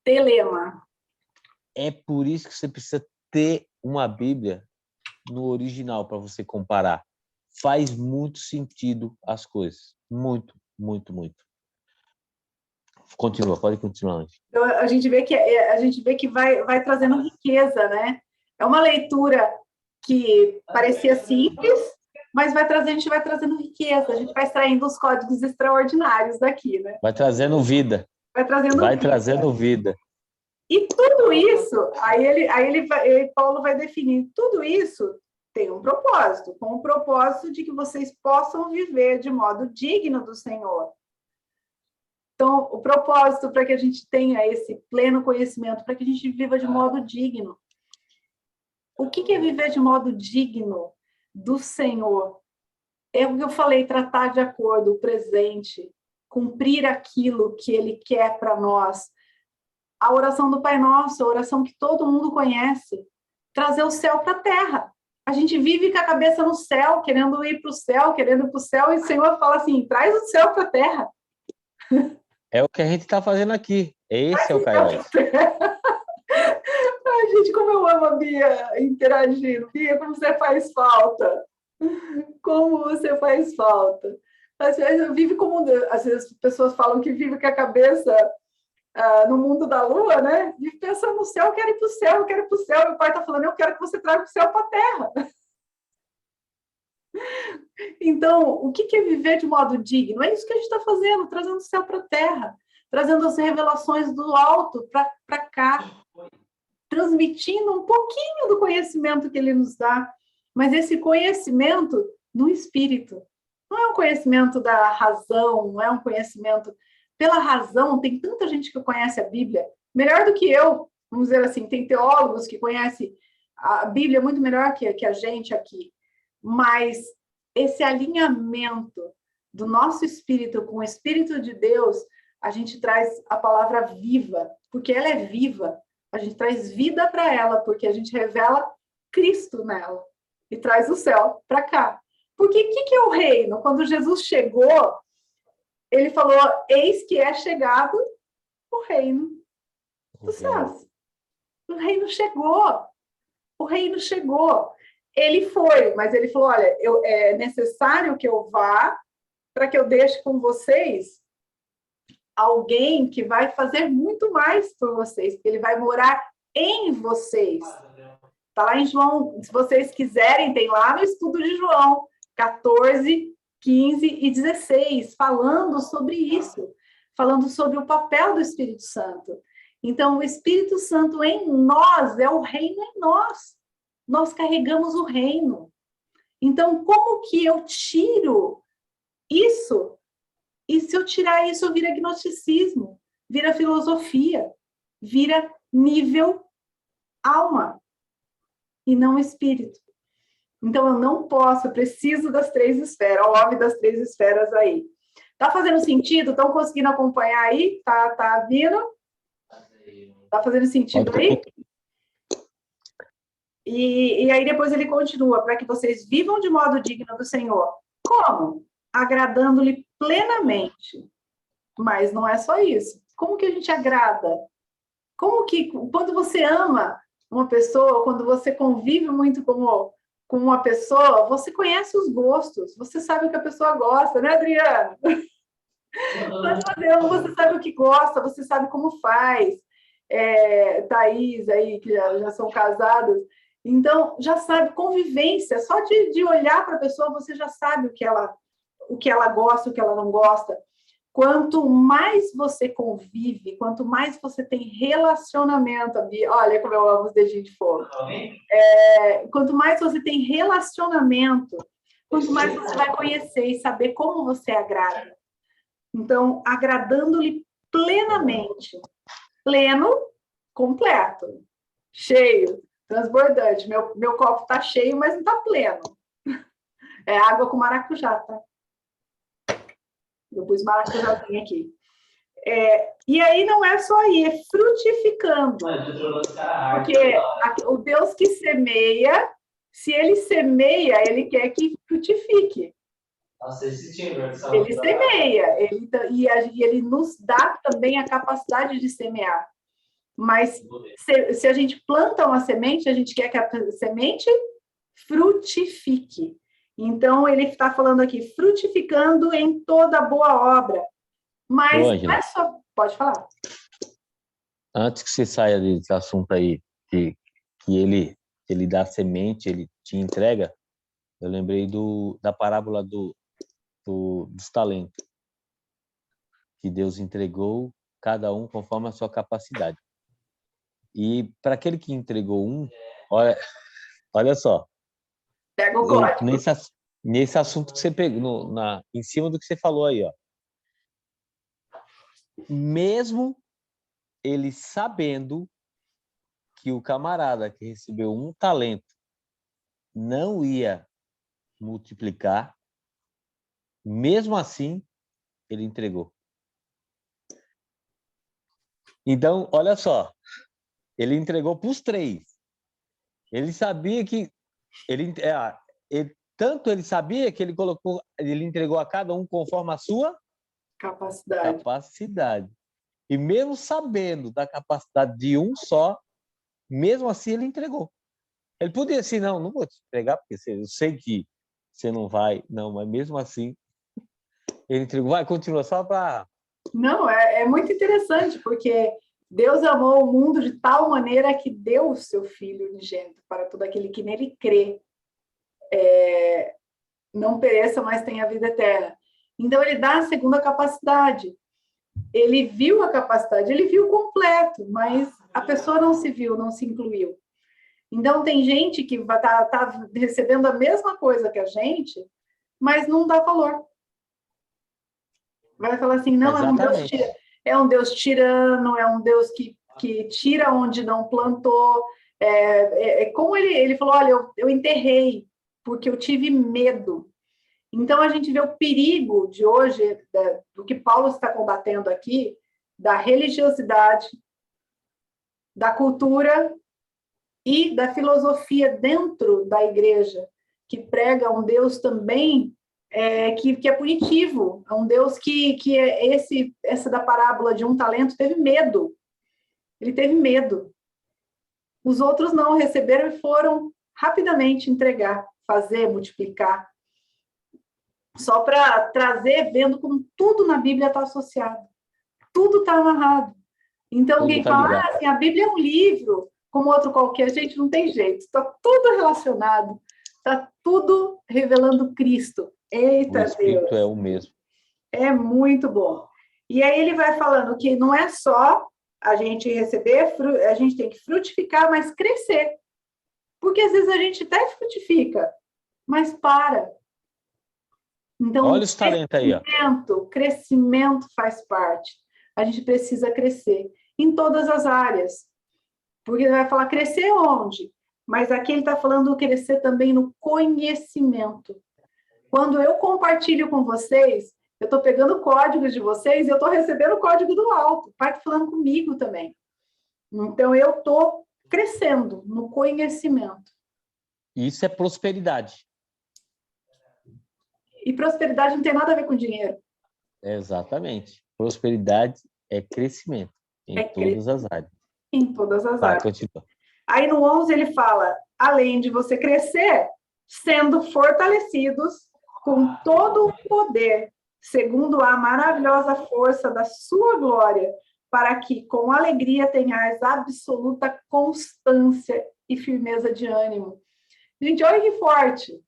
A: Telema.
B: É por isso que você precisa ter uma Bíblia no original para você comparar. Faz muito sentido as coisas. Muito, muito, muito. Continua, pode continuar.
A: Então, a gente vê que vai trazendo riqueza, né? É uma leitura que parecia simples, mas a gente vai trazendo riqueza, a gente vai extraindo os códigos extraordinários daqui, né?
B: Vai trazendo vida. Trazendo vida.
A: E tudo isso, Paulo vai definir, tudo isso tem um propósito, com o propósito de que vocês possam viver de modo digno do Senhor. Então, o propósito para que a gente tenha esse pleno conhecimento, para que a gente viva de modo digno. O que é viver de modo digno do Senhor? É o que eu falei, tratar de acordo o presente, cumprir aquilo que Ele quer para nós. A oração do Pai Nosso, a oração que todo mundo conhece, trazer o céu para a terra. A gente vive com a cabeça no céu, querendo ir para o céu, e o Senhor fala assim, traz o céu para a terra.
B: É o que a gente está fazendo aqui. Esse é o Kairos.
A: Ai, gente, como eu amo a Bia interagindo. Bia, como você faz falta. Como você faz falta. Às vezes às vezes as pessoas falam que vive com a cabeça no mundo da lua, né? Vive pensando no céu, eu quero ir para o céu, eu quero ir para o céu. Meu pai está falando, eu quero que você traga o céu para a terra. Então, o que é viver de modo digno? É isso que a gente está fazendo, trazendo o céu para a terra, trazendo as revelações do alto para cá, transmitindo um pouquinho do conhecimento que ele nos dá, mas esse conhecimento no espírito. Não é um conhecimento da razão, não é um conhecimento pela razão. Tem tanta gente que conhece a Bíblia, melhor do que eu, vamos dizer assim, tem teólogos que conhecem a Bíblia muito melhor que a gente aqui, mas esse alinhamento do nosso espírito com o Espírito de Deus, a gente traz a palavra viva, porque ela é viva. A gente traz vida para ela, porque a gente revela Cristo nela e traz o céu para cá. Porque o que é o reino? Quando Jesus chegou, ele falou, eis que é chegado o reino dos céus. O reino chegou. O reino chegou. Ele foi, mas ele falou, olha, é necessário que eu vá para que eu deixe com vocês alguém que vai fazer muito mais por vocês, porque ele vai morar em vocês. Está lá em João, se vocês quiserem, tem lá no estudo de João, 14, 15 e 16, falando sobre isso, falando sobre o papel do Espírito Santo. Então, o Espírito Santo em nós é o reino em nós. Nós carregamos o reino. Então, como que eu tiro isso? E se eu tirar isso, vira gnosticismo, vira filosofia, vira nível alma e não espírito. Então, eu não posso, eu preciso das 3 esferas, o homem das 3 esferas aí. Tá fazendo sentido? Estão conseguindo acompanhar aí? Tá vindo? Tá fazendo sentido aí? E aí depois ele continua, para que vocês vivam de modo digno do Senhor. Como? Agradando-lhe plenamente. Mas não é só isso. Como que a gente agrada? Como que, quando você ama uma pessoa, quando você convive muito com uma pessoa, você conhece os gostos, você sabe o que a pessoa gosta, né, Adriana? Você sabe o que gosta, você sabe como faz. Thaís aí, que já são casadas. Então, já sabe, convivência, só de olhar para a pessoa, você já sabe o que ela gosta, o que ela não gosta. Quanto mais você convive, quanto mais você tem relacionamento, olha como eu amo os dedinhos de fogo. Quanto mais você tem relacionamento, quanto mais você vai conhecer e saber como você agrada. Então, agradando-lhe plenamente. Pleno, completo, cheio, transbordante. Meu copo está cheio, mas não está pleno. É água com maracujá, tá? Eu pus maracujazinho aqui. E aí não é só ir, é frutificando. Porque o Deus que semeia, se ele semeia, ele quer que frutifique. Ele semeia, e ele nos dá também a capacidade de semear. Mas se a gente planta uma semente, a gente quer que a semente frutifique. Então, ele está falando aqui, frutificando em toda boa obra. Mas não é só... Pode falar.
B: Antes que você saia desse assunto aí, que ele dá semente, ele te entrega, eu lembrei da parábola dos talentos, que Deus entregou cada um conforme a sua capacidade. E para aquele que entregou olha só.
A: Pega o código.
B: Nesse assunto que você pegou, em cima do que você falou aí, ó. Mesmo ele sabendo que o camarada que recebeu um talento não ia multiplicar, mesmo assim, ele entregou. Então, olha só, ele entregou para os 3. Ele sabia que tanto ele sabia que ele entregou a cada um conforme a sua capacidade. E mesmo sabendo da capacidade de um só, mesmo assim ele entregou. Ele podia assim, não vou te entregar, porque eu sei que você não vai, não, mas mesmo assim ele entregou. Vai, continua só para...
A: Não, é muito interessante, porque Deus amou o mundo de tal maneira que deu o seu Filho unigênito para todo aquele que nele crê. Não pereça, mas tenha vida eterna. Então, ele dá a segunda capacidade. Ele viu a capacidade, ele viu completo, mas a pessoa não se viu, não se incluiu. Então, tem gente que vai tá recebendo a mesma coisa que a gente, mas não dá valor. Vai falar assim, não, é um Deus tirano, é um Deus que tira onde não plantou. Como ele falou, olha, eu enterrei, porque eu tive medo. Então, a gente vê o perigo de hoje, do que Paulo está combatendo aqui, da religiosidade, da cultura e da filosofia dentro da igreja, que prega um Deus também que é punitivo, é um Deus que essa da parábola de um talento teve medo. Ele teve medo. Os outros não receberam e foram rapidamente entregar, fazer, multiplicar. Só para trazer, vendo como tudo na Bíblia está associado. Tudo está amarrado. Então, alguém fala, assim, a Bíblia é um livro, como outro qualquer, gente, não tem jeito. Está tudo relacionado. Está tudo revelando Cristo. Eita,
B: o Espírito
A: Deus.
B: É o mesmo.
A: É muito bom. E aí ele vai falando que não é só a gente receber, a gente tem que frutificar, mas crescer. Porque às vezes a gente até frutifica, mas para. Então,
B: olha os talentos aí, ó.
A: O crescimento faz parte. A gente precisa crescer em todas as áreas. Porque ele vai falar crescer onde? Mas aqui ele está falando crescer também no conhecimento. Quando eu compartilho com vocês, eu estou pegando códigos de vocês e eu estou recebendo o código do alto. O Pai está falando comigo também. Então, eu estou crescendo no conhecimento.
B: Isso é prosperidade.
A: E prosperidade não tem nada a ver com dinheiro.
B: Exatamente. Prosperidade é crescimento em todas as áreas.
A: Em todas as áreas.
B: Continua.
A: Aí no 11 ele fala, além de você crescer, sendo fortalecidos com todo o poder, segundo a maravilhosa força da sua glória, para que com alegria tenhais absoluta constância e firmeza de ânimo. Gente, olha que forte!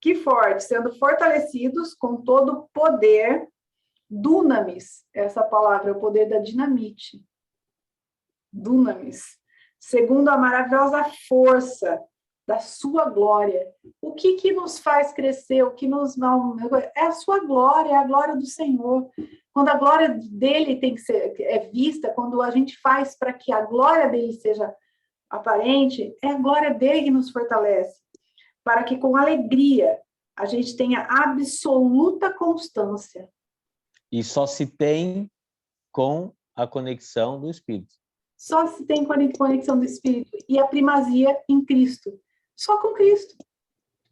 A: Que forte! Sendo fortalecidos com todo o poder, dunamis, essa palavra é o poder da dinamite. Dunamis. Segundo a maravilhosa força da sua glória. O que nos faz crescer, o que nos... É a sua glória, é a glória do Senhor. Quando a glória dele tem que ser vista, quando a gente faz para que a glória dele seja aparente, é a glória dele que nos fortalece. Para que com alegria a gente tenha absoluta constância.
B: E só se tem com a conexão do Espírito.
A: Só se tem conexão do Espírito e a primazia em Cristo. Só com Cristo.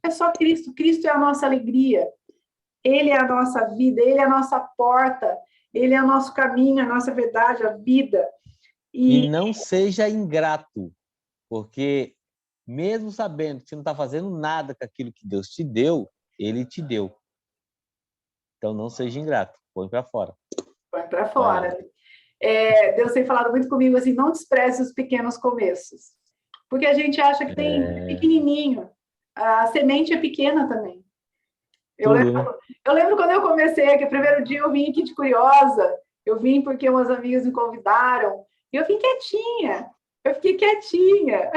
A: É só Cristo. Cristo é a nossa alegria. Ele é a nossa vida, ele é a nossa porta, ele é o nosso caminho, a nossa verdade, a vida.
B: E não seja ingrato, porque mesmo sabendo que você não está fazendo nada com aquilo que Deus te deu, ele te deu. Então não seja ingrato, põe para fora.
A: Põe para fora. Deus tem falado muito comigo assim, não despreze os pequenos começos. Porque a gente acha que tem pequenininho. A semente é pequena também. Eu lembro quando eu comecei, que o primeiro dia eu vim aqui de curiosa, eu vim porque umas amigas me convidaram, e eu fiquei quietinha.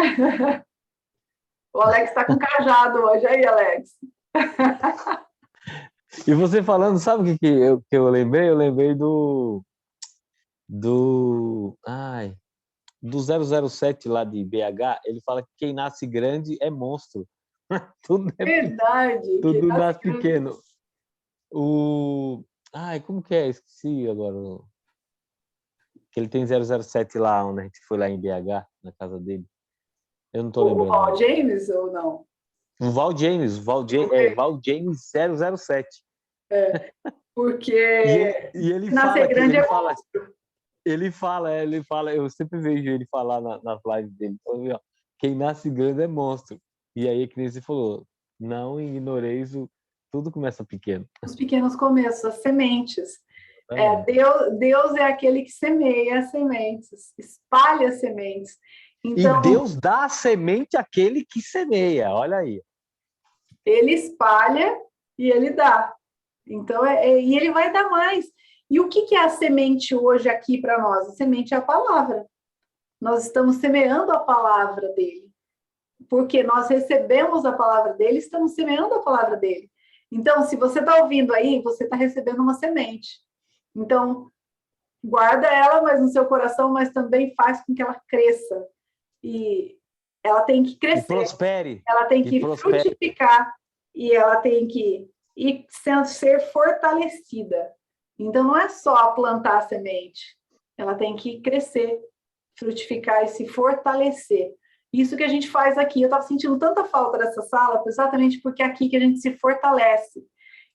A: O Alex está com cajado hoje, aí, Alex.
B: E você falando, sabe o que eu lembrei? Eu lembrei do 007 lá de BH, ele fala que quem nasce grande é monstro. Tudo
A: Verdade.
B: Tudo nasce pequeno. Como que é? Esqueci agora. Que ele tem 007 lá, onde a gente foi lá em BH, na casa dele. Eu não tô lembrando.
A: O Val James ou não?
B: O Val James 007.
A: Porque
B: e ele
A: nascer grande é
B: fala,
A: monstro.
B: ele fala, eu sempre vejo ele falar nas lives dele, quem nasce grande é monstro. E aí, que nem você falou, não ignoreis tudo começa pequeno.
A: Os pequenos começos, as sementes. Deus é aquele que semeia as sementes, espalha as sementes. Então,
B: e Deus dá a semente àquele que semeia, olha aí.
A: Ele espalha e ele dá. Então, e ele vai dar mais. E o que é a semente hoje aqui para nós? A semente é a palavra. Nós estamos semeando a palavra dele. Porque nós recebemos a palavra dele, estamos semeando a palavra dele. Então, se você está ouvindo aí, você está recebendo uma semente. Então, guarda ela, mas no seu coração, mas também faz com que ela cresça. E ela tem que crescer.
B: E prospere.
A: Ela tem que frutificar. E ela tem que ser fortalecida. Então, não é só plantar a semente. Ela tem que crescer, frutificar e se fortalecer. Isso que a gente faz aqui. Eu estava sentindo tanta falta dessa sala, exatamente porque é aqui que a gente se fortalece.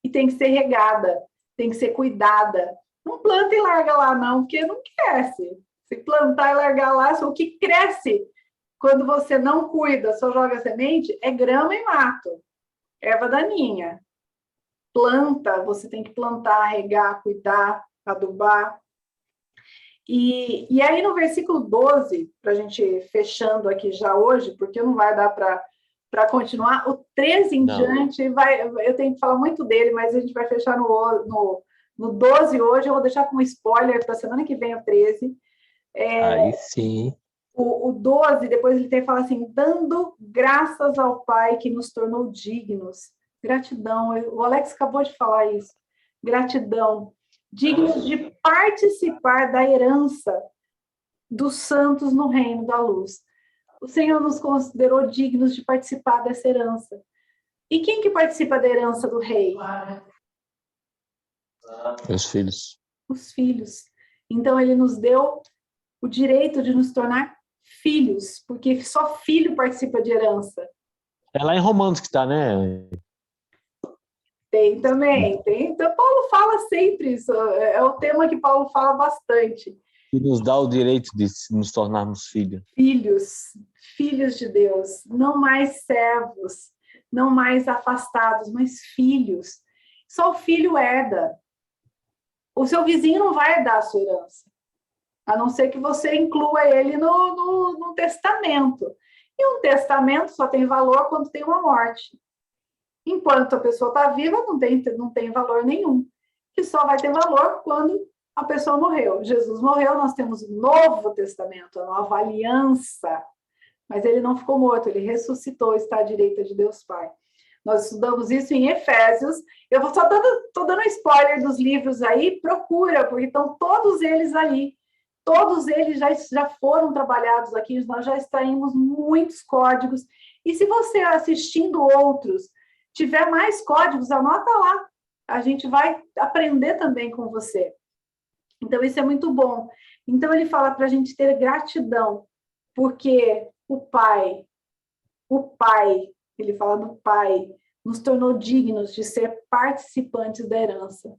A: E tem que ser regada, tem que ser cuidada. Não planta e larga lá, não, porque não cresce. Se plantar e largar lá, o que cresce quando você não cuida, só joga semente, é grama e mato, erva daninha. Planta, você tem que plantar, regar, cuidar, adubar. E aí no versículo 12, para a gente fechando aqui já hoje, porque não vai dar para continuar, o 13 em diante, eu tenho que falar muito dele, mas a gente vai fechar no 12 hoje, eu vou deixar como spoiler para a semana que vem o 13.
B: Aí sim.
A: O 12, depois ele fala assim, dando graças ao Pai que nos tornou dignos. Gratidão, o Alex acabou de falar isso. Gratidão. Dignos de participar da herança dos santos no reino da luz. O Senhor nos considerou dignos de participar dessa herança. E quem que participa da herança do rei?
B: Os filhos.
A: Os filhos. Então, ele nos deu o direito de nos tornar filhos, porque só filho participa de herança.
B: É lá em Romanos que está, né?
A: Tem também, tem. Então, Paulo fala sempre isso, é o tema que Paulo fala bastante.
B: E nos dá o direito de nos tornarmos filhos.
A: Filhos de Deus, não mais servos, não mais afastados, mas filhos. Só o filho herda. o seu vizinho não vai herdar a sua herança, a não ser que você inclua ele no testamento. E um testamento só tem valor quando tem uma morte. Enquanto a pessoa está viva, não tem valor nenhum. E só vai ter valor quando a pessoa morreu. Jesus morreu, nós temos o Novo Testamento, a nova aliança. Mas ele não ficou morto, ele ressuscitou, está à direita de Deus Pai. Nós estudamos isso em Efésios. Eu só estou dando spoiler dos livros aí, procura, porque estão todos eles ali. Todos eles já foram trabalhados aqui, nós já extraímos muitos códigos. E se você, assistindo outros, tiver mais códigos, anota lá. A gente vai aprender também com você. Então, isso é muito bom. Então, ele fala para a gente ter gratidão, porque o Pai, ele fala do Pai, nos tornou dignos de ser participantes da herança.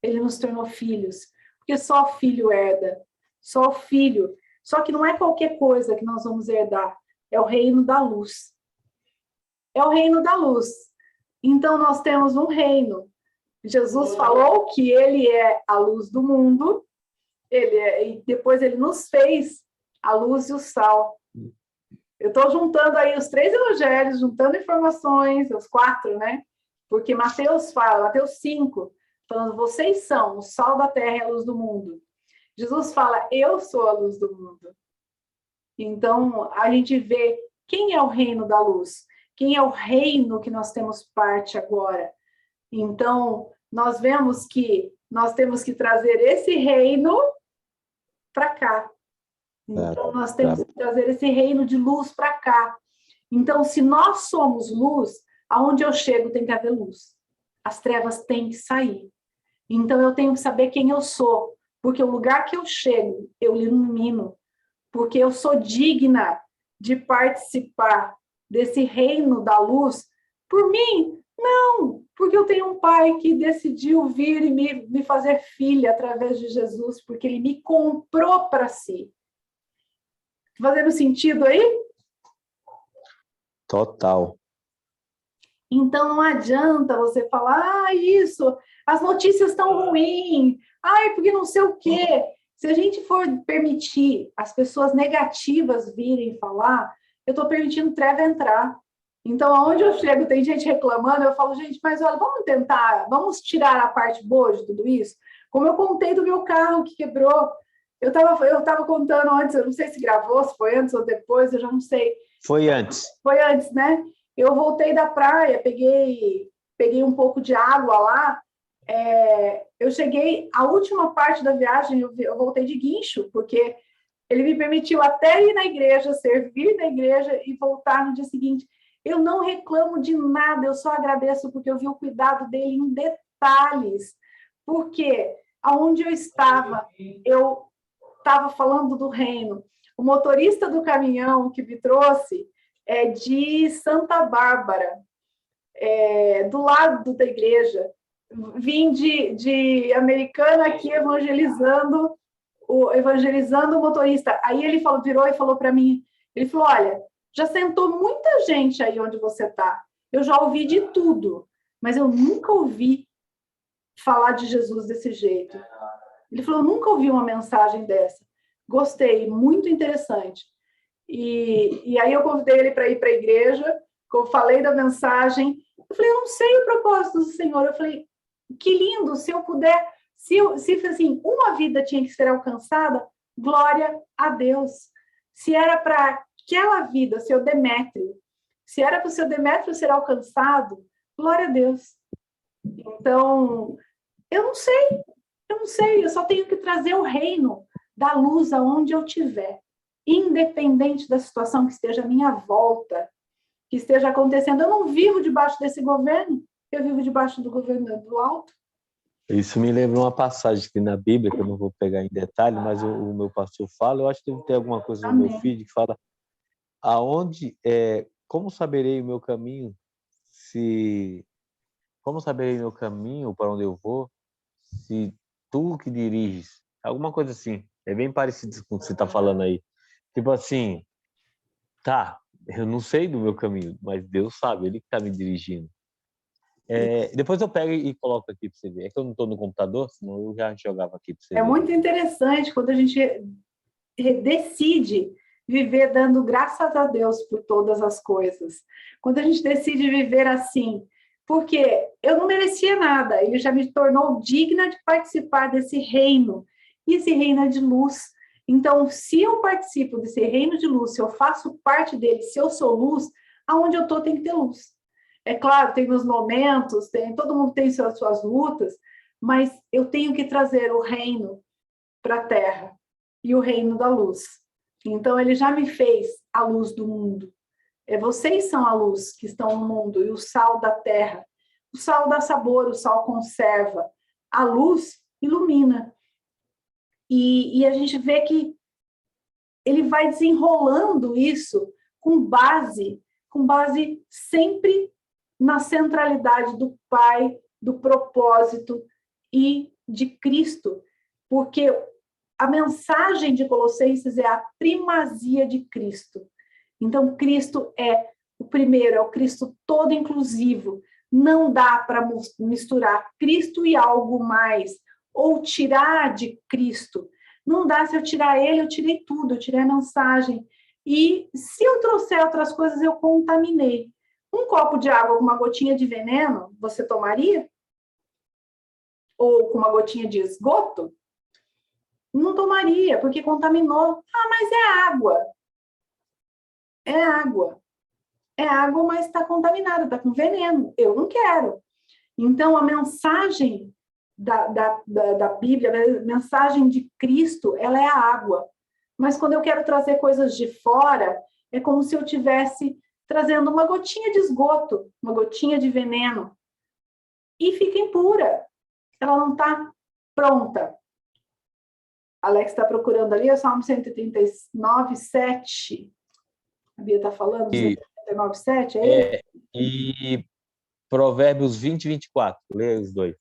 A: Ele nos tornou filhos, porque só o filho herda, só o filho. Só que não é qualquer coisa que nós vamos herdar, é o reino da luz. É o reino da luz. Então, nós temos um reino. Jesus falou que ele é a luz do mundo, e depois ele nos fez a luz e o sal. Eu estou juntando aí os 3 evangelhos, juntando informações, os 4, né? Porque Mateus 5, falando, vocês são o sal da terra e a luz do mundo. Jesus fala, eu sou a luz do mundo. Então, a gente vê quem é o reino da luz, quem é o reino que nós temos parte agora. Então, nós vemos que nós temos que trazer esse reino para cá. Então, nós temos que trazer esse reino de luz para cá. Então, se nós somos luz, aonde eu chego tem que haver luz. As trevas têm que sair. Então, eu tenho que saber quem eu sou, porque o lugar que eu chego, eu ilumino, porque eu sou digna de participar desse reino da luz. Por mim, não, porque eu tenho um pai que decidiu vir e me fazer filha através de Jesus, porque ele me comprou para si. Fazendo sentido aí?
B: Total.
A: Então não adianta você falar, isso, as notícias estão ruins, porque não sei o quê. Se a gente for permitir as pessoas negativas virem falar, eu estou permitindo treva entrar. Então, aonde eu chego, tem gente reclamando, eu falo, gente, mas olha, vamos tirar a parte boa de tudo isso? Como eu contei do meu carro que quebrou, eu tava contando antes, eu não sei se gravou, se foi antes ou depois, eu já não sei.
B: Foi antes.
A: Foi antes, né? Eu voltei da praia, peguei um pouco de água lá, eu cheguei, a última parte da viagem, eu voltei de guincho, porque ele me permitiu até ir na igreja, servir na igreja e voltar no dia seguinte. Eu não reclamo de nada, eu só agradeço porque eu vi o cuidado dele em detalhes. Porque aonde eu estava falando do reino. O motorista do caminhão que me trouxe é de Santa Bárbara, do lado da igreja. Vim de Americana aqui evangelizando o motorista. Aí ele virou e falou para mim, ele falou, olha, já sentou muita gente aí onde você está. Eu já ouvi de tudo, mas eu nunca ouvi falar de Jesus desse jeito. Ele falou, eu nunca ouvi uma mensagem dessa. Gostei, muito interessante. E aí eu convidei ele para ir para a igreja, eu falei da mensagem. Eu falei, eu não sei o propósito do Senhor. Eu falei, que lindo, se eu puder, se assim, uma vida tinha que ser alcançada, glória a Deus. Se era para aquela vida, seu Demétrio, se era para o seu Demétrio ser alcançado, glória a Deus. Então, eu não sei, eu só tenho que trazer o reino da luz aonde eu estiver, independente da situação que esteja à minha volta, que esteja acontecendo. Eu não vivo debaixo desse governo, eu vivo debaixo do governo do alto.
B: Isso me lembra uma passagem que na Bíblia, que eu não vou pegar em detalhe, mas o meu pastor fala, eu acho que deve ter alguma coisa no meu feed que fala, como saberei o meu caminho como saberei o meu caminho para onde eu vou, se tu que diriges? Alguma coisa assim. É bem parecido com o que você está falando aí. Tipo assim, eu não sei do meu caminho, mas Deus sabe, Ele que está me dirigindo. Depois eu pego e coloco aqui para você ver. É que eu não estou no computador, senão eu já jogava aqui para você
A: É
B: ver.
A: muito interessante quando a gente decide viver dando graças a Deus por todas as coisas. Quando a gente decide viver assim, porque eu não merecia nada, ele já me tornou digna de participar desse reino. E esse reino é de luz. Então, se eu participo desse reino de luz, se eu faço parte dele, se eu sou luz, aonde eu estou tem que ter luz. É claro, tem meus momentos, todo mundo tem suas lutas, mas eu tenho que trazer o reino para a terra e o reino da luz. Então, ele já me fez a luz do mundo. Vocês são a luz que estão no mundo e o sal da terra. O sal dá sabor, o sal conserva. A luz ilumina. E a gente vê que ele vai desenrolando isso com base sempre na centralidade do Pai, do propósito e de Cristo. Porque a mensagem de Colossenses é a primazia de Cristo. Então, Cristo é o primeiro, é o Cristo todo inclusivo. Não dá para misturar Cristo e algo mais, ou tirar de Cristo. Não dá, se eu tirar ele, eu tirei tudo, eu tirei a mensagem. E se eu trouxer outras coisas, eu contaminei. Um copo de água com uma gotinha de veneno, você tomaria? Ou com uma gotinha de esgoto? Não tomaria, porque contaminou. Ah, mas é água. É água. É água, mas está contaminada, está com veneno. Eu não quero. Então, a mensagem da Bíblia, a mensagem de Cristo, ela é a água. Mas quando eu quero trazer coisas de fora, é como se eu estivesse trazendo uma gotinha de esgoto, uma gotinha de veneno. E fica impura. Ela não está pronta. Alex está procurando ali, é o Salmo 139, 7. A Bia está falando, 139, 7, é ele?
B: E Provérbios 20 e 24. Lê os dois.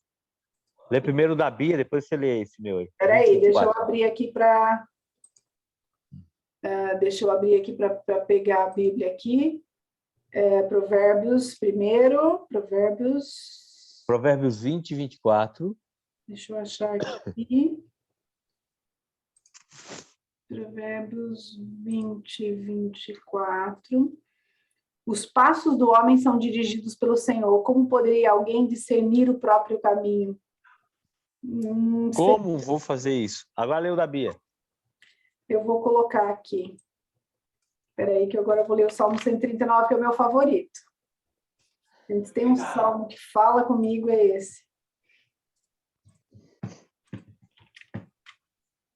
B: Lê primeiro da Bia, depois você lê esse meu aí.
A: Espera aí, deixa eu abrir aqui para... deixa eu abrir aqui para pegar a Bíblia aqui. Provérbios primeiro,
B: Provérbios 20 e 24.
A: Deixa eu achar aqui. Provérbios 20 e 24. Os passos do homem são dirigidos pelo Senhor. Como poderia alguém discernir o próprio caminho?
B: Como vou fazer isso? Agora leu da Bia.
A: Eu vou colocar aqui. Espera aí, que agora eu vou ler o Salmo 139, que é o meu favorito. Se tem um salmo que fala comigo, é esse.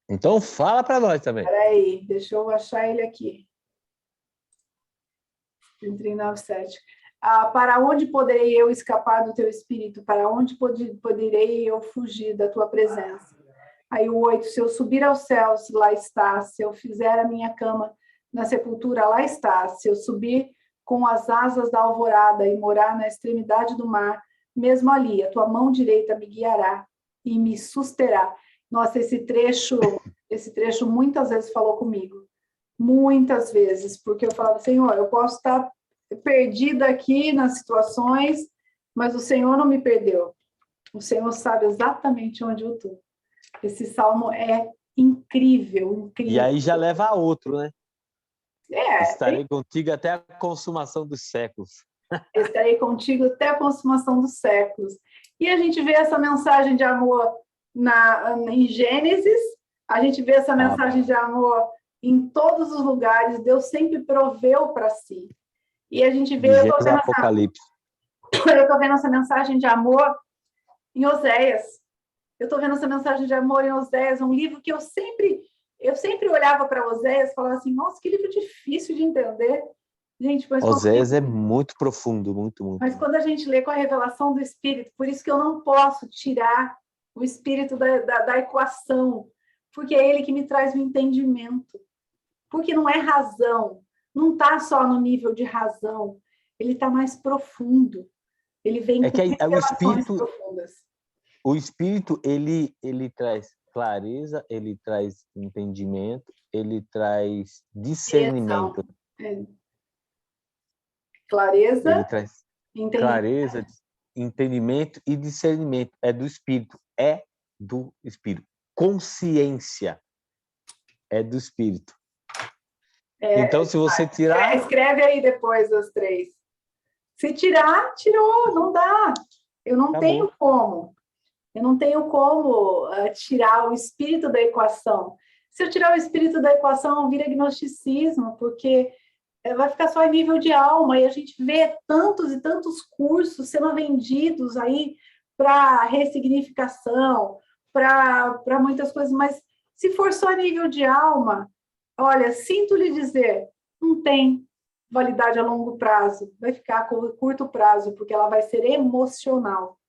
B: Então fala para nós também.
A: Espera aí, deixa eu achar ele aqui. 139:7. Para onde poderei eu escapar do teu espírito? Para onde poderei eu fugir da tua presença? Aí o 8, se eu subir aos céus, lá está. Se eu fizer a minha cama na sepultura, lá está. Se eu subir com as asas da alvorada e morar na extremidade do mar, mesmo ali, a tua mão direita me guiará e me susterá. Nossa, esse trecho muitas vezes falou comigo. Muitas vezes, porque eu falava, Senhor, eu posso estar perdida aqui nas situações, mas o Senhor não me perdeu. O Senhor sabe exatamente onde eu estou. Esse salmo é incrível, incrível.
B: E aí já leva a outro, né? Estarei
A: Tem...
B: contigo até a consumação dos séculos.
A: Estarei contigo até a consumação dos séculos. E a gente vê essa mensagem de amor em Gênesis, a gente vê essa mensagem de amor em todos os lugares. Deus sempre proveu para si. E a gente vê, eu estou vendo essa mensagem de amor em Oséias. Eu estou vendo essa mensagem de amor em Oséias, um livro que eu sempre olhava para Oséias e falava assim, nossa, que livro difícil de entender. Gente, mas
B: Oséias é muito profundo, muito, muito.
A: Mas quando a gente lê com a revelação do Espírito, por isso que eu não posso tirar o Espírito da equação, porque é ele que me traz o entendimento. Porque não é razão, não está só no nível de razão, ele está mais profundo. Ele vem com revelações profundas.
B: O Espírito, ele traz clareza, ele traz entendimento, ele traz discernimento.
A: Clareza,
B: ele traz clareza, entendimento e discernimento. É do Espírito. É do Espírito. Consciência é do Espírito. Então, se você tirar...
A: Escreve aí depois as 3. Se tirar, tirou, não dá. Eu não
B: Acabou.
A: tenho como. Eu não tenho como tirar o espírito da equação. Se eu tirar o espírito da equação, vira gnosticismo, porque vai ficar só em nível de alma, e a gente vê tantos e tantos cursos sendo vendidos aí para ressignificação, para muitas coisas, mas se for só nível de alma, olha, sinto lhe dizer, não tem validade a longo prazo, vai ficar com curto prazo, porque ela vai ser emocional.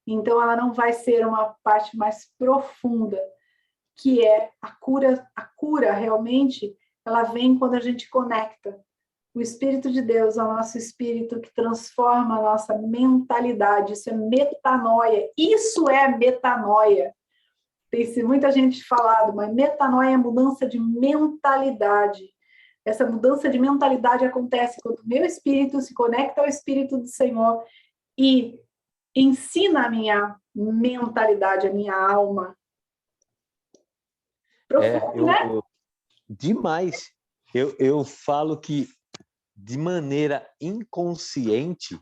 A: Então, ela não vai ser uma parte mais profunda, que é a cura. A cura, realmente, ela vem quando a gente conecta o Espírito de Deus ao nosso espírito, que transforma a nossa mentalidade. Isso é metanoia. Isso é metanoia. Tem muita gente falado, mas metanoia é mudança de mentalidade. Essa mudança de mentalidade acontece quando o meu espírito se conecta ao Espírito do Senhor e ensina a minha mentalidade, a minha alma. Profundo, né?
B: Demais. Eu falo que, de maneira inconsciente,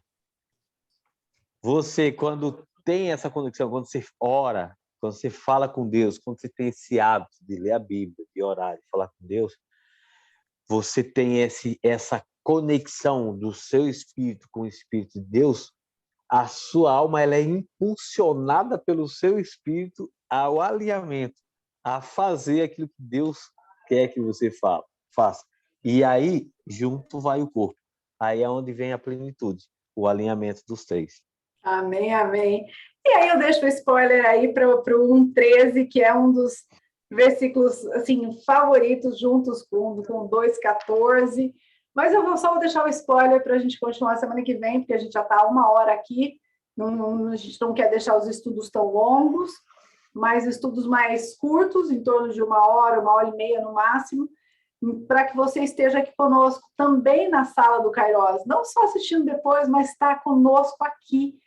B: você, quando tem essa conexão, quando você ora, quando você fala com Deus, quando você tem esse hábito de ler a Bíblia, de orar, de falar com Deus, você tem essa conexão do seu espírito com o Espírito de Deus. A sua alma, ela é impulsionada pelo seu espírito ao alinhamento, a fazer aquilo que Deus quer que você faça. E aí, junto vai o corpo. Aí é onde vem a plenitude, o alinhamento dos 3.
A: Amém, amém. E aí eu deixo o spoiler aí para o 1,13, que é um dos versículos assim, favoritos, juntos com 2,14. Mas só vou deixar o spoiler para a gente continuar semana que vem, porque a gente já está 1 hora aqui. A gente não quer deixar os estudos tão longos, mas estudos mais curtos, em torno de 1 hora, 1h30 no máximo, para que você esteja aqui conosco também na sala do Kairos. Não só assistindo depois, mas estar conosco aqui,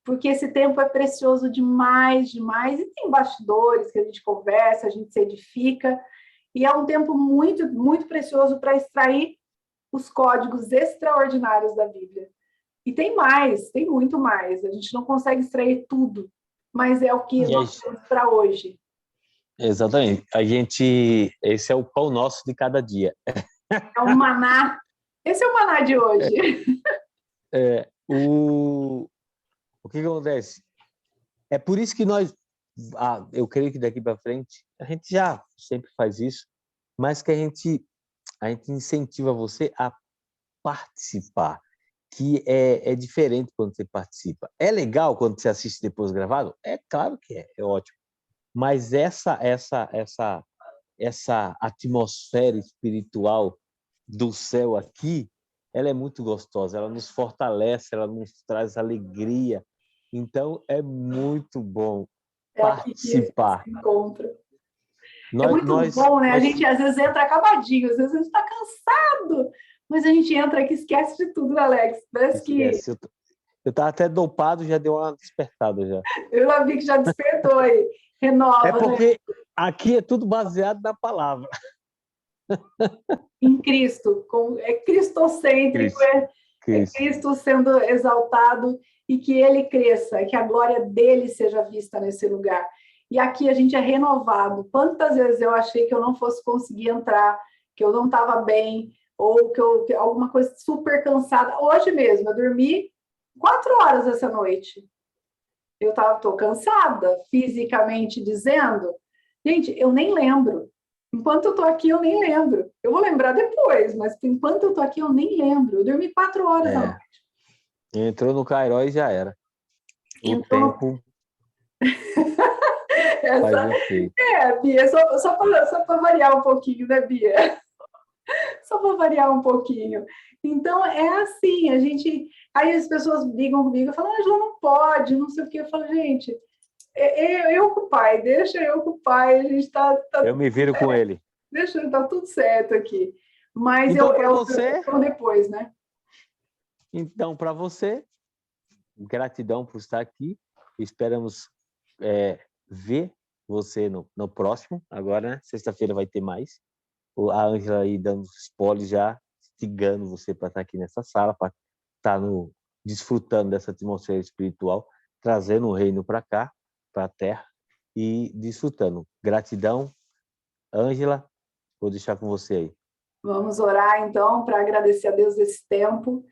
A: porque esse tempo é precioso demais, demais. E tem bastidores que a gente conversa, a gente se edifica. E é um tempo muito, muito precioso para extrair os códigos extraordinários da Bíblia. E tem mais, tem muito mais. A gente não consegue extrair tudo, mas é o que nós temos para hoje.
B: Exatamente. Esse é o pão nosso de cada dia.
A: É o maná. Esse é o maná de hoje.
B: O que acontece? É por isso que eu creio que daqui para frente, a gente já sempre faz isso, mas que a gente incentiva você a participar, que é diferente quando você participa. É legal quando você assiste depois gravado? É claro que é ótimo. Mas essa atmosfera espiritual do céu aqui, ela é muito gostosa, ela nos fortalece, ela nos traz alegria. Então, é muito bom participar.
A: É muito bom, né? A gente às vezes entra acabadinho, às vezes a gente está cansado, mas a gente entra aqui e esquece de tudo, né, Alex? Parece que...
B: Eu estava até dopado, já deu uma despertada já.
A: Eu já vi que já despertou aí. Renova,
B: é porque aqui é tudo baseado na palavra.
A: Em Cristo, é cristocêntrico, é Cristo sendo exaltado e que ele cresça, que a glória dele seja vista nesse lugar. E aqui a gente é renovado. Quantas vezes eu achei que eu não fosse conseguir entrar, que eu não estava bem, ou que alguma coisa super cansada. Hoje mesmo, eu dormi 4 horas essa noite. Eu estou cansada, fisicamente dizendo. Gente, eu nem lembro. Enquanto eu estou aqui, eu nem lembro. Eu vou lembrar depois, mas enquanto eu estou aqui, eu nem lembro. Eu dormi 4 horas à noite.
B: Entrou no Kairos e já era. O tempo faz efeito.
A: Bia, só para variar um pouquinho, né, Bia? Só para variar um pouquinho. Então, é assim, a gente... Aí as pessoas ligam comigo e falam, Ângela, não pode, não sei o quê. Eu falo, gente, eu com o pai, deixa eu com o pai, a gente está...
B: Eu me viro com ele.
A: Deixa, tá tudo certo aqui. Mas
B: então, para você...
A: depois, né?
B: Então, para você, gratidão por estar aqui. Esperamos ver você no próximo. Agora, né? Sexta-feira vai ter mais. A Ângela aí dando spoiler já, instigando você para estar aqui nessa sala, para estar desfrutando dessa atmosfera espiritual, trazendo o reino para cá, para a terra, e desfrutando. Gratidão. Ângela, vou deixar com você aí.
A: Vamos orar, então, para agradecer a Deus esse tempo,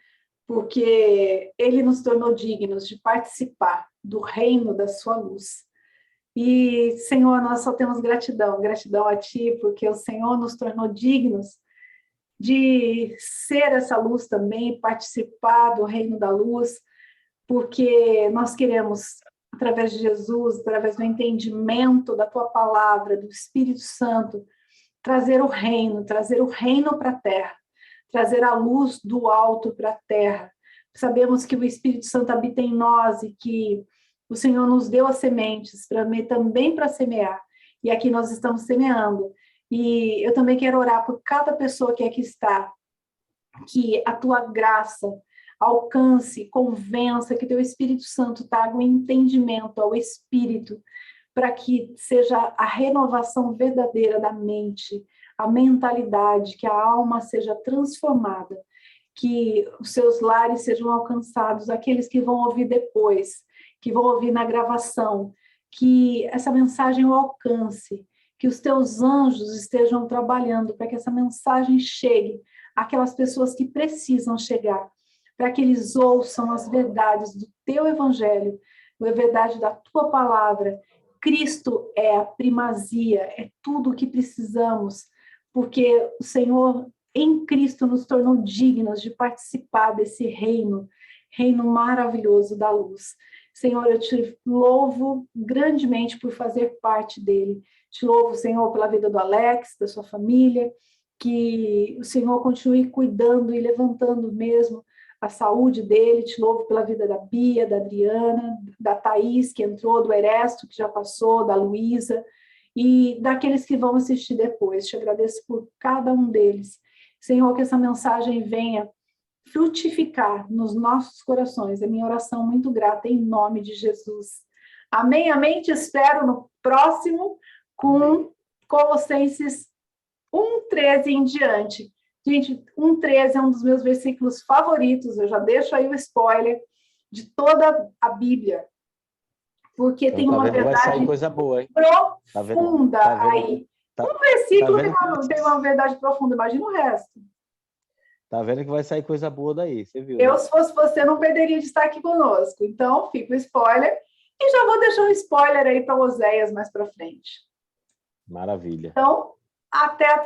A: porque Ele nos tornou dignos de participar do reino da sua luz. E, Senhor, nós só temos gratidão a Ti, porque o Senhor nos tornou dignos de ser essa luz também, participar do reino da luz, porque nós queremos, através de Jesus, através do entendimento da Tua palavra, do Espírito Santo, trazer o reino para a terra, trazer a luz do alto para a terra. Sabemos que o Espírito Santo habita em nós e que o Senhor nos deu as sementes também para semear. E aqui nós estamos semeando. E eu também quero orar por cada pessoa que aqui está, que a tua graça alcance, convença, que teu Espírito Santo traga o entendimento ao Espírito, para que seja a renovação verdadeira da mente, a mentalidade, que a alma seja transformada, que os seus lares sejam alcançados, aqueles que vão ouvir depois, que vão ouvir na gravação, que essa mensagem o alcance, que os teus anjos estejam trabalhando para que essa mensagem chegue àquelas pessoas que precisam chegar, para que eles ouçam as verdades do teu evangelho, a verdade da tua palavra. Cristo é a primazia, é tudo o que precisamos, porque o Senhor em Cristo nos tornou dignos de participar desse reino maravilhoso da luz. Senhor, eu te louvo grandemente por fazer parte dele. Te louvo, Senhor, pela vida do Alex, da sua família, que o Senhor continue cuidando e levantando mesmo a saúde dele. Te louvo pela vida da Bia, da Adriana, da Thaís, que entrou, do Eresto, que já passou, da Luísa, e daqueles que vão assistir depois. Te agradeço por cada um deles. Senhor, que essa mensagem venha frutificar nos nossos corações. É minha oração muito grata, em nome de Jesus. Amém, amém. Te espero no próximo, com Colossenses 1:13 em diante. Gente, 1:13 é um dos meus versículos favoritos, eu já deixo aí o spoiler de toda a Bíblia, porque então, tem uma verdade
B: vai sair coisa boa, hein?
A: Profunda aí. Um versículo tem uma verdade profunda, imagina o resto.
B: Tá vendo que vai sair coisa boa daí, você viu?
A: Eu,
B: né?
A: Se fosse você, não perderia de estar aqui conosco. Então, fica o spoiler. E já vou deixar um spoiler aí para Oséias mais para frente.
B: Maravilha.
A: Então, até a